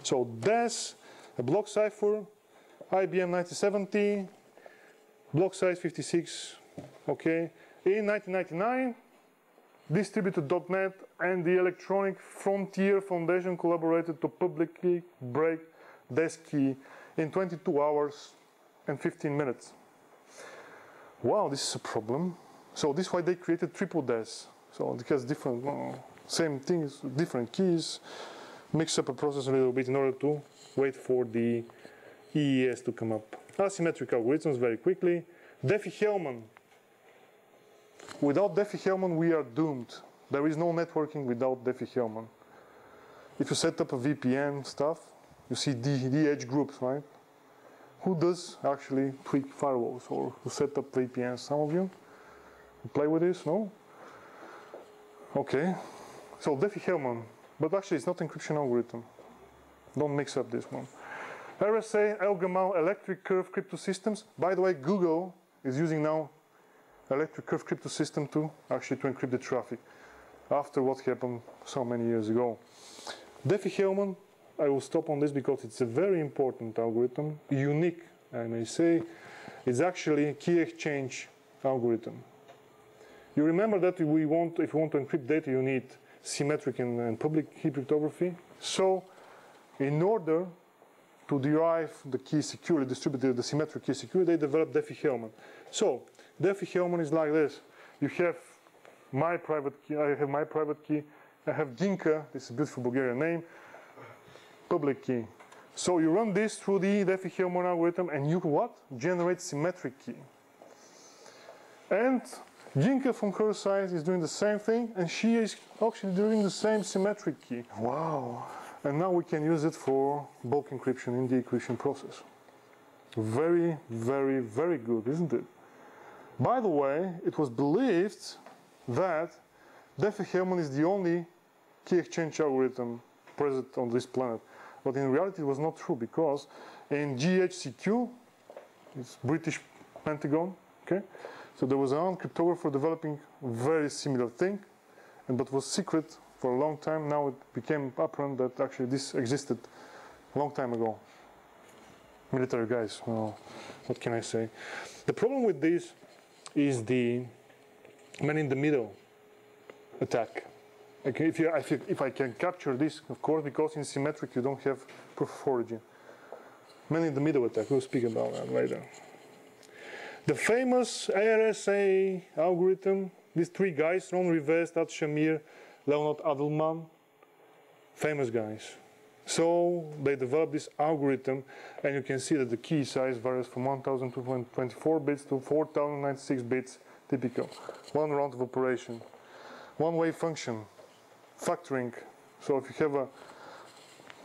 So DES, a block cipher, IBM 9070, block size 56, okay. In 1999, Distributed.net and the Electronic Frontier Foundation collaborated to publicly break DES key in 22 hours and 15 minutes. Wow, this is a problem. So this is why they created triple DES. So it has different, same things, different keys, mix up a process a little bit in order to wait for the EES to come up. Asymmetric algorithms very quickly. Diffie-Hellman. Without Diffie-Hellman, we are doomed. There is no networking without Diffie-Hellman. If you set up a VPN stuff, you see DH groups, right? Who does actually tweak firewalls or who set up VPNs? Some of you? You play with this? No? Okay. So Diffie-Hellman, but actually it's not encryption algorithm. Don't mix up this one. RSA, Elgamal, electric curve crypto systems. By the way, Google is using now electric curve crypto system to encrypt the traffic after what happened so many years ago. Diffie-Hellman, I will stop on this because it's a very important algorithm, unique, I may say. It's actually a key exchange algorithm. You remember that if you want to encrypt data, you need symmetric and public key cryptography. So, in order to derive the key securely, distributed the symmetric key securely, they developed Diffie-Hellman. So, Diffie-Hellman is like this. You have my private key, I have my private key, I have Ginka, this is a beautiful Bulgarian name, public key. So you run this through the Diffie-Hellman algorithm and you what? Generate symmetric key. And Ginka from her side is doing the same thing and she is actually doing the same symmetric key. Wow. And now we can use it for bulk encryption in the encryption process. Very, very, very good, isn't it? By the way, it was believed that Diffie-Hellman is the only key exchange algorithm present on this planet. But in reality, it was not true because in GHCQ, it's British Pentagon, okay? So there was one cryptographer developing a very similar thing, but was secret for a long time. Now it became apparent that actually this existed a long time ago. Military guys, well, what can I say? The problem with this is the man-in-the-middle attack. Okay, if I can capture this, of course, because in symmetric you don't have proof of origin. Man-in-the-middle attack, we'll speak about that later. The famous RSA algorithm, these three guys, Ron Rivest, Ad Shamir, Leonard Adleman, famous guys. So they developed this algorithm, and you can see that the key size varies from 1024 bits to 4096 bits, typical. One round of operation. One-way function, factoring. So if you have a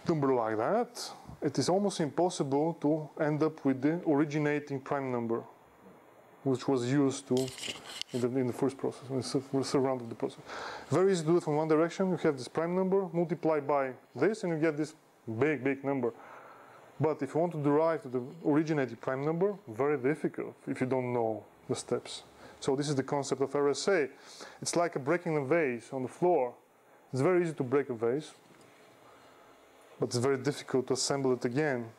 number like that, it is almost impossible to end up with the originating prime number, which was used to in the first process, when we surrounded the process. Very easy to do it from one direction. You have this prime number, multiply by this, and you get this big number. But if you want to derive to the originating prime number, very difficult if you don't know the steps. So this is the concept of RSA. It's like breaking a vase on the floor. It's very easy to break a vase, but it's very difficult to assemble it again,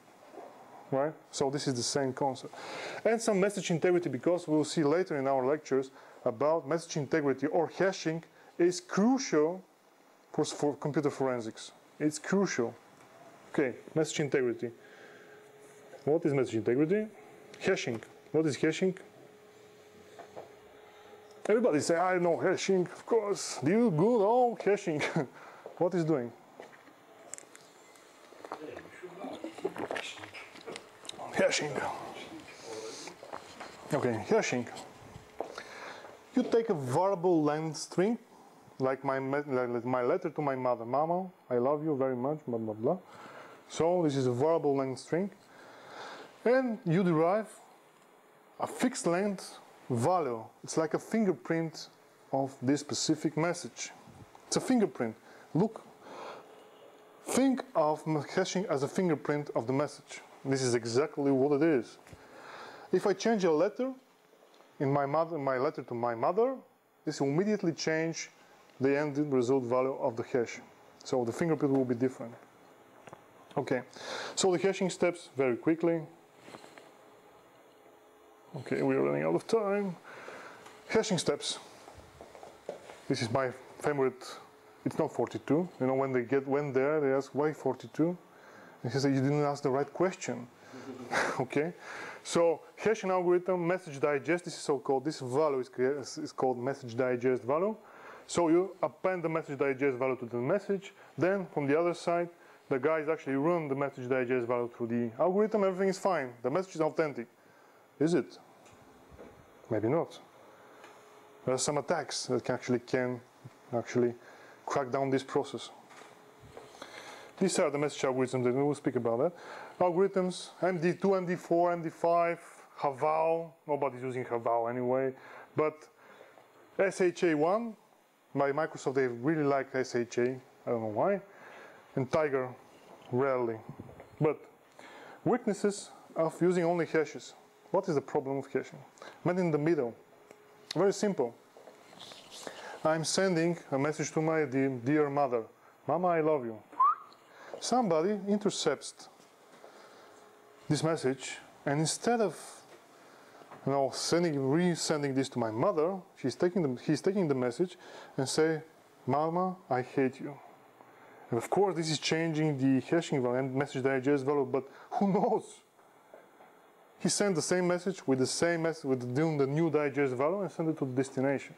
right? So this is the same concept. And some message integrity, because we'll see later in our lectures about message integrity or hashing is crucial for computer forensics. It's crucial. Okay, message integrity. What is message integrity? Hashing. What is hashing? Everybody say, I know hashing, of course. Do you good? Oh, hashing. What is doing? Hashing. Okay, hashing. You take a variable length string, like my letter to my mother. Mama, I love you very much, blah, blah, blah. So this is a variable length string. And you derive a fixed length value. It's like a fingerprint of this specific message. It's a fingerprint. Look, think of hashing as a fingerprint of the message. This is exactly what it is. If I change a letter in my letter to my mother, this will immediately change the end result value of the hash. So the fingerprint will be different. Okay, so the hashing steps very quickly. Okay, we are running out of time. Hashing steps. This is my favorite. It's not 42. You know, when they went there, they ask, why 42? And he said, you didn't ask the right question. Okay, so hashing algorithm, message digest. This is so-called. This value is called message digest value. So you append the message digest value to the message. Then from the other side, the guys actually run the message digest value through the algorithm. Everything is fine. The message is authentic. Is it? Maybe not. There are some attacks that can actually crack down this process. These are the message algorithms that we will speak about that. Algorithms, MD2, MD4, MD5, Haval. Nobody's using Haval anyway. But SHA1, by Microsoft, they really like SHA. I don't know why. And Tiger, rarely. But weaknesses of using only hashes. What is the problem of hashing? Met in the middle. Very simple. I'm sending a message to my dear mother. Mama, I love you. Somebody intercepts this message, and instead of resending this to my mother, he's taking the message and say, Mama, I hate you. And of course, this is changing the hashing value and message digest value, but who knows? He sent the same message with the same message with the new digest value and send it to the destination.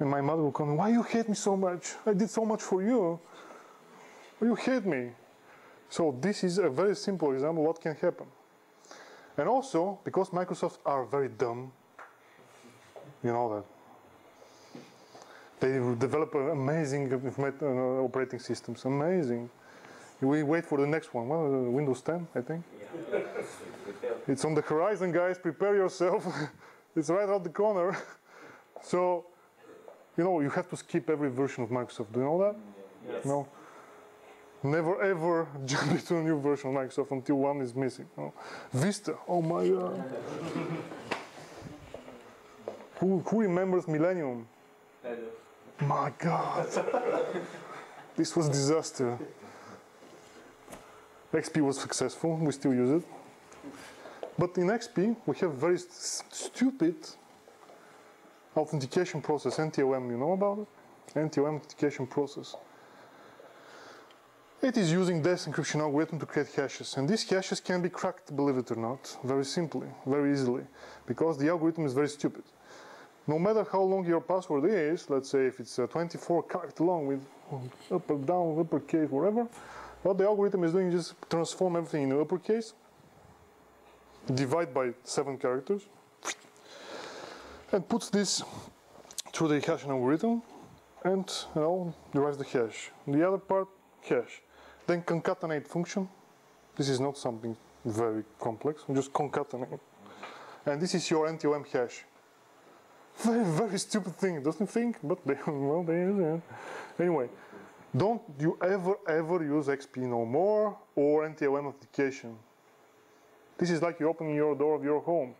And my mother will come, why you hate me so much? I did so much for you. Why you hate me? So this is a very simple example of what can happen. And also, because Microsoft are very dumb, you know that. They develop amazing operating systems, amazing. We wait for the next one. Well, Windows 10, I think. Yeah. It's on the horizon, guys. Prepare yourself. It's right out the corner. So, you have to skip every version of Microsoft. Do you know that? Yes. No. Never ever jump into a new version of Microsoft until one is missing. No. Vista. Oh my God. Who remembers Millennium? My God. This was disaster. XP was successful, we still use it. But in XP, we have very stupid authentication process, NTOM, you know about it? NTOM authentication process. It is using this encryption algorithm to create hashes. And these hashes can be cracked, believe it or not, very simply, very easily, because the algorithm is very stupid. No matter how long your password is, let's say if it's 24 characters long with up or down, uppercase, whatever, what the algorithm is doing is just transform everything into uppercase, divide by 7 characters, and puts this through the hashing algorithm, and derives the hash. The other part, hash. Then concatenate function. This is not something very complex. We just concatenate. And this is your NTOM hash. Very, very stupid thing, doesn't you think? But they use it. Anyway, don't you ever use XP no more or NTOM authentication. This is like you opening your door of your home.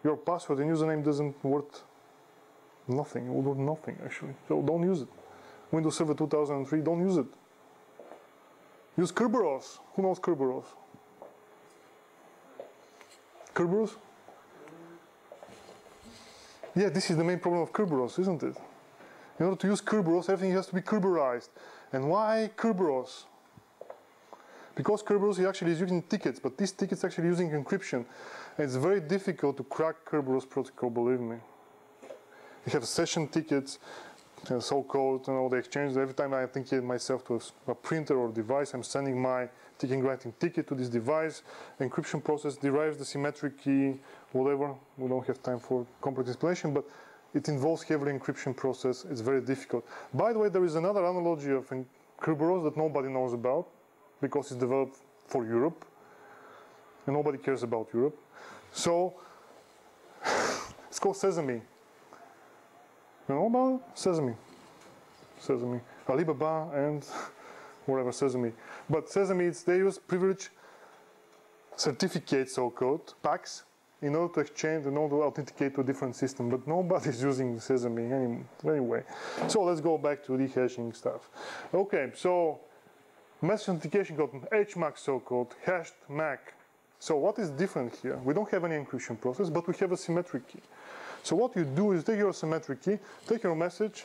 Your password and username doesn't worth nothing. It will do nothing actually. So don't use it. Windows Server 2003, don't use it. Use Kerberos. Who knows Kerberos? Kerberos? Yeah, this is the main problem of Kerberos, isn't it? In order to use Kerberos, everything has to be Kerberized. And why Kerberos? Because Kerberos actually is using tickets, but these tickets actually using encryption. And it's very difficult to crack Kerberos protocol, believe me. You have session tickets, so-called, the exchange. Every time I authenticate myself to a printer or device, I'm sending my writing ticket to this device. Encryption process derives the symmetric key, whatever. We don't have time for complex explanation, but it involves heavily encryption process. It's very difficult. By the way, there is another analogy of Kerberos that nobody knows about because it's developed for Europe, and nobody cares about Europe. So it's called Sesame. You know about Sesame? Sesame. Alibaba and whatever, Sesame. But Sesame, they use privilege certificates, so-called, packs, in order to exchange and order to authenticate to a different system. But nobody's using Sesame anyway. So let's go back to the hashing stuff. Okay, so message authentication code, HMAC, so-called, hashed MAC. So what is different here? We don't have any encryption process, but we have a symmetric key. So what you do is take your symmetric key, take your message,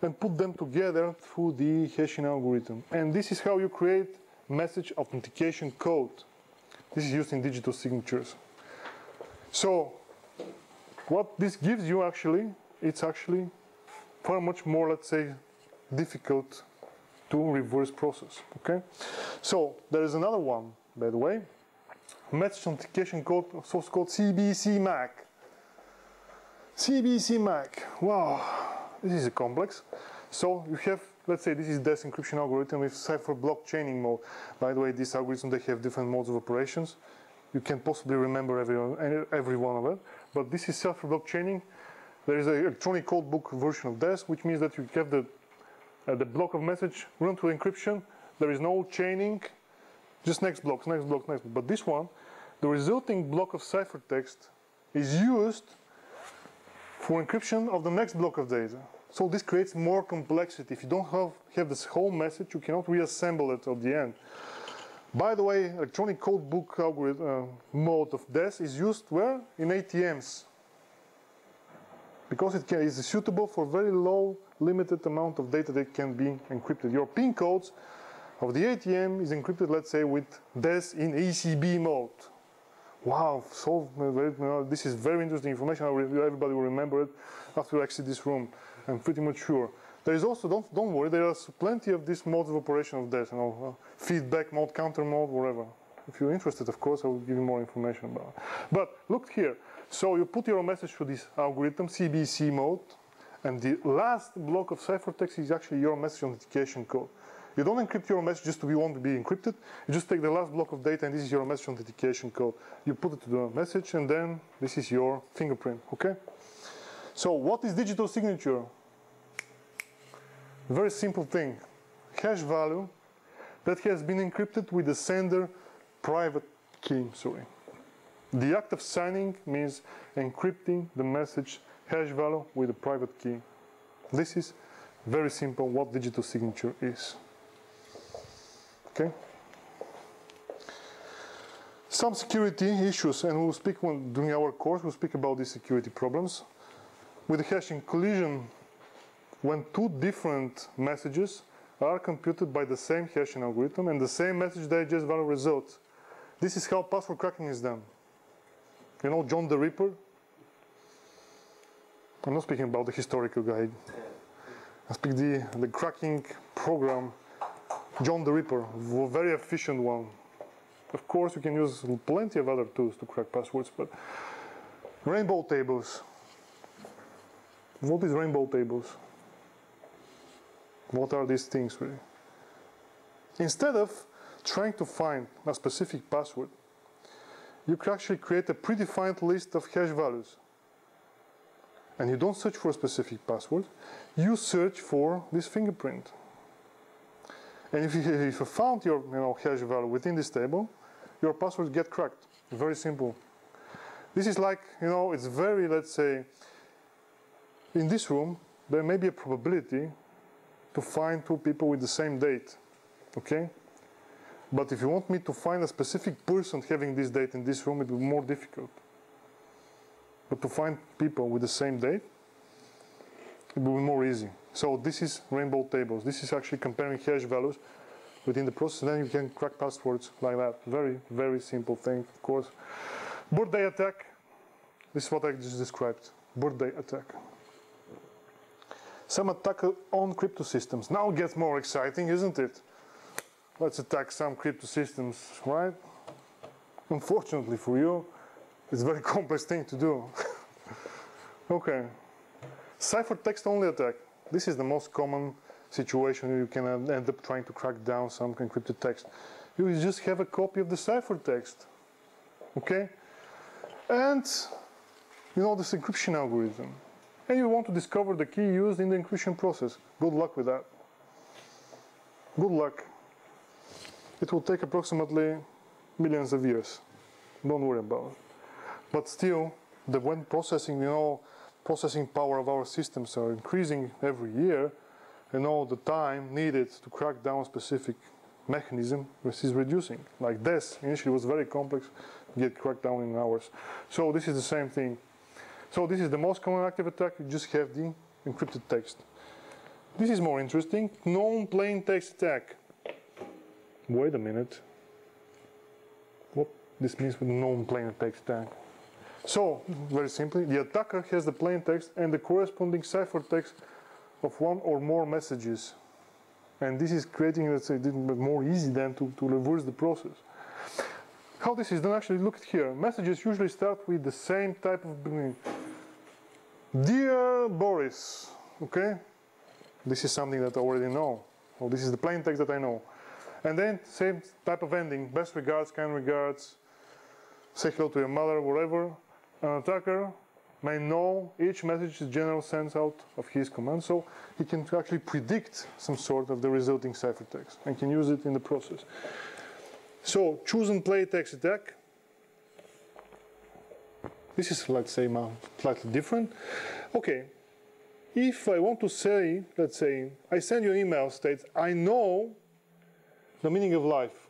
and put them together through the hashing algorithm. And this is how you create message authentication code. This is used in digital signatures. So what this gives you actually, it's actually far much more, let's say, difficult to reverse process, okay? So there is another one, by the way, message authentication code, source called CBCMAC. CBCMAC, wow, this is a complex. So you have, let's say this is DES encryption algorithm with Cipher blockchaining mode. By the way, these algorithms, they have different modes of operations. You can possibly remember every one of it. But this is Cipher blockchaining. There is an electronic code book version of DES, which means that you have the block of message run through encryption. There is no chaining, just next block, next block, next block. But this one, the resulting block of ciphertext is used for encryption of the next block of data. So this creates more complexity. If you don't have this whole message, you cannot reassemble it at the end. By the way, electronic code book algorithm mode of DES is used where? In ATMs. Because it is suitable for very low, limited amount of data that can be encrypted. Your PIN codes of the ATM is encrypted, let's say, with DES in ECB mode. Wow, so this is very interesting information. Everybody will remember it after you exit this room. I'm pretty much sure. There is also, don't worry, there are plenty of these modes of operation of DES, feedback mode, counter mode, whatever. If you're interested, of course, I will give you more information about it. But look here. So you put your message through this algorithm, CBC mode, and the last block of ciphertext is actually your message authentication code. You don't encrypt your message just to want to be encrypted. You just take the last block of data, and this is your message authentication code. You put it to the message, and then this is your fingerprint, okay? So what is digital signature? Very simple thing. Hash value that has been encrypted with the sender private key, The act of signing means encrypting the message hash value with a private key. This is very simple what digital signature is. Okay? Some security issues, and we'll speak during our course, we'll speak about these security problems. With the hashing collision, when two different messages are computed by the same hashing algorithm and the same message digest value results. This is how password cracking is done. You know John the Ripper? I'm not speaking about the historical guy. I speak the cracking program, John the Ripper, a very efficient one. Of course, you can use plenty of other tools to crack passwords, but rainbow tables. What is rainbow tables? What are these things really? Instead of trying to find a specific password, you can actually create a predefined list of hash values. And you don't search for a specific password, you search for this fingerprint. And if you found your hash value within this table, your passwords get cracked. Very simple. This is like, it's very, let's say, in this room, there may be a probability to find two people with the same date, okay? But if you want me to find a specific person having this date in this room, it will be more difficult. But to find people with the same date, it will be more easy. So this is rainbow tables. This is actually comparing hash values within the process, and then you can crack passwords like that. Very, very simple thing, of course. Birthday attack. This is what I just described. Birthday attack. Some attack on crypto systems. Now it gets more exciting, isn't it? Let's attack some crypto systems, right? Unfortunately for you, it's a very complex thing to do. Okay. Cipher text only attack. This is the most common situation you can end up trying to crack down some encrypted text. You just have a copy of the cipher text. Okay? And this encryption algorithm. And you want to discover the key used in the encryption process. Good luck with that. Good luck. It will take approximately millions of years. Don't worry about it. But still, when processing, processing power of our systems are increasing every year, the time needed to crack down a specific mechanism is reducing. Like this, initially was very complex, get cracked down in hours. So this is the same thing. So this is the most common active attack. You just have the encrypted text. This is more interesting. Known plain text attack. Wait a minute. What this means with known plain text attack? So, very simply, the attacker has the plain text and the corresponding cipher text of one or more messages. And this is creating, let's say, more easy then to reverse the process. How this is done, actually, look at here. Messages usually start with the same type of beginning. Dear Boris, okay? This is something that I already know. Well, this is the plain text that I know. And then same type of ending, best regards, kind regards, say hello to your mother, whatever. An attacker may know each message the general sends out of his command, so he can actually predict some sort of the resulting ciphertext and can use it in the process. So, choose and play text attack. This is, let's say, slightly different. Okay, if I want to say, let's say, I send you an email states, I know the meaning of life.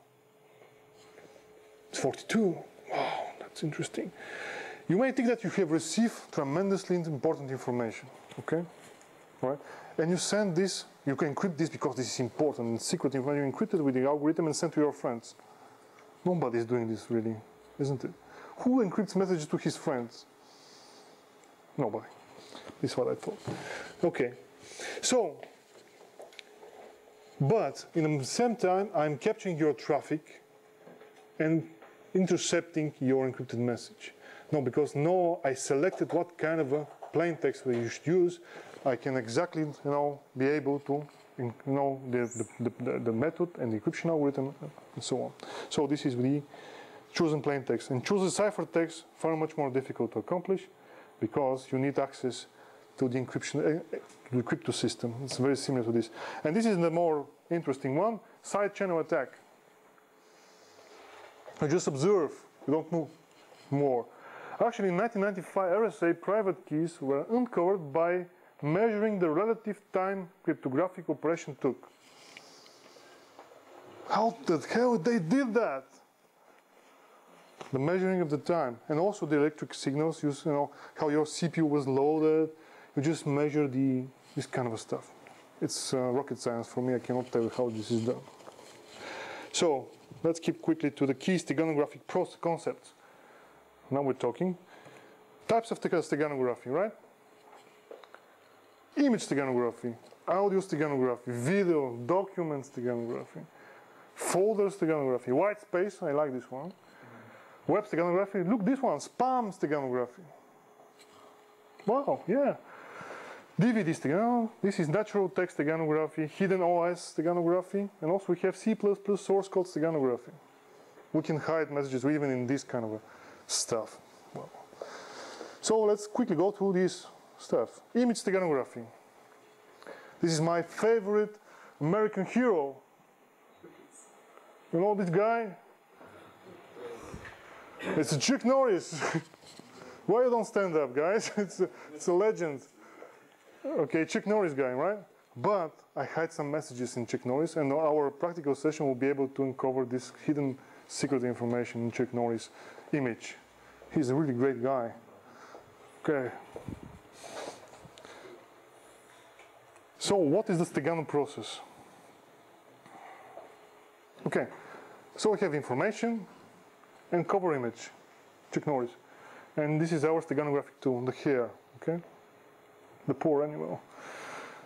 It's 42. Wow, that's interesting. You may think that you have received tremendously important information, okay? All right? And you send this, you can encrypt this because this is important and secret information. You encrypt it with the algorithm and send to your friends. Nobody is doing this really, isn't it? Who encrypts messages to his friends? Nobody. This is what I thought. Okay. So, but in the same time, I'm capturing your traffic and intercepting your encrypted message. No, because I selected what kind of a plain text that you should use. I can exactly, be able to, the method and the encryption algorithm and so on. So this is the chosen plain text. And choose a cipher text, far much more difficult to accomplish because you need access to the encryption, the crypto system. It's very similar to this. And this is the more interesting one, side channel attack. You just observe, you don't move more. Actually, in 1995, RSA private keys were uncovered by measuring the relative time cryptographic operation took. How the hell they did that? The measuring of the time, and also the electric signals, how your CPU was loaded. You just measure this kind of stuff. It's rocket science for me. I cannot tell you how this is done. So let's keep quickly to the key steganographic concepts. Now we're talking types of steganography, right? Image steganography, audio steganography, video, document steganography, folder steganography, white space, I like this one. Web steganography, look this one, spam steganography. Wow, yeah. DVD steganography, this is natural text steganography, hidden OS steganography, and also we have C++ source code steganography. We can hide messages even in this kind of stuff. Well, so let's quickly go through this stuff. Image steganography. This is my favorite American hero. You know this guy? It's Chuck Norris. Why you don't stand up, guys? It's a legend. Okay, Chuck Norris guy, right? But I hide some messages in Chuck Norris, and our practical session will be able to uncover this hidden secret information in Chuck Norris image. He's a really great guy. Okay. So what is the Stegano process? Okay, so we have information and cover image, Chuck Norris. And this is our steganographic tool, the hair, okay? The poor animal.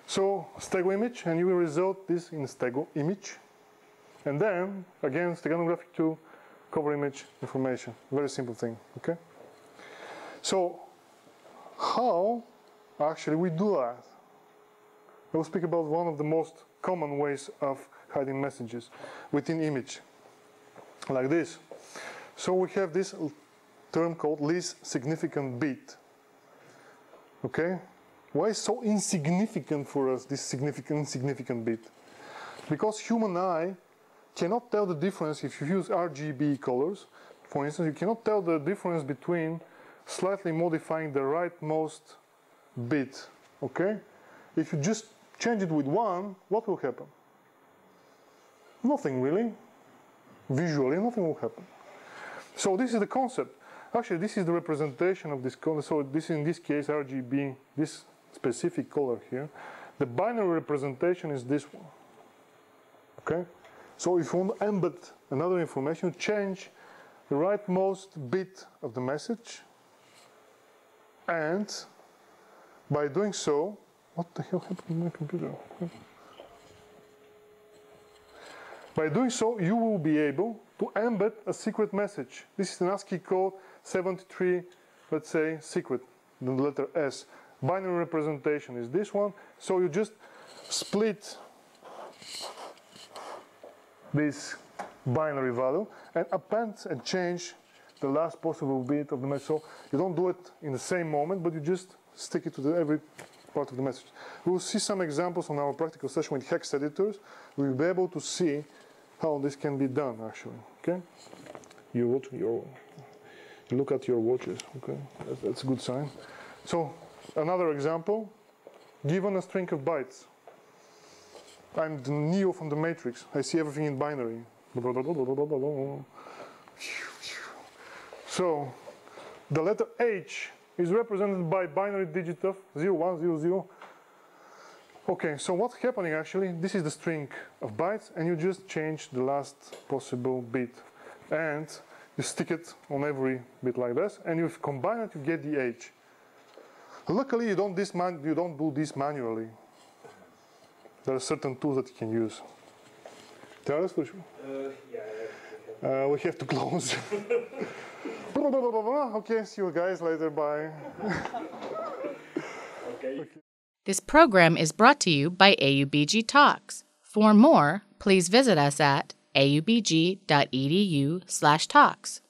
So stego image, and you will result this in stego image. And then, again, steganographic tool, cover image, information. Very simple thing, okay? So, how actually we do that? I will speak about one of the most common ways of hiding messages within image, like this. So we have this term called least significant bit. Okay? Why is so insignificant for us, this insignificant bit? Because human eye cannot tell the difference if you use RGB colors. For instance, you cannot tell the difference between slightly modifying the rightmost bit. Okay? If you just change it with 1, what will happen? Nothing really. Visually, nothing will happen. So this is the concept. Actually, this is the representation of this color. So this, in this case, RGB, this specific color here. The binary representation is this one. Okay? So if you want to embed another information, change the rightmost bit of the message. And by doing so, what the hell happened to my computer? Okay. By doing so, you will be able to embed a secret message. This is an ASCII code 73, let's say, secret, the letter S. Binary representation is this one. So you just split this binary value and append and change the last possible bit of the message. So you don't do it in the same moment, but you just stick it to every part of the message. We will see some examples on our practical session with hex editors. We will be able to see how this can be done, actually. Okay? You look at your watches. Okay, that's a good sign. So another example: given a string of bytes, I'm the Neo from the Matrix. I see everything in binary. So the letter H is represented by binary digit of 0100. Okay, so what's happening actually? This is the string of bytes, and you just change the last possible bit, and you stick it on every bit like this, and you combine it, you get the H. Luckily, you don't do this manually. There are certain tools that you can use. Tell us for sure. We have to close. Okay, see you guys later. Bye. Okay. This program is brought to you by AUBGTalks. For more, please visit us at aubg.edu/talks.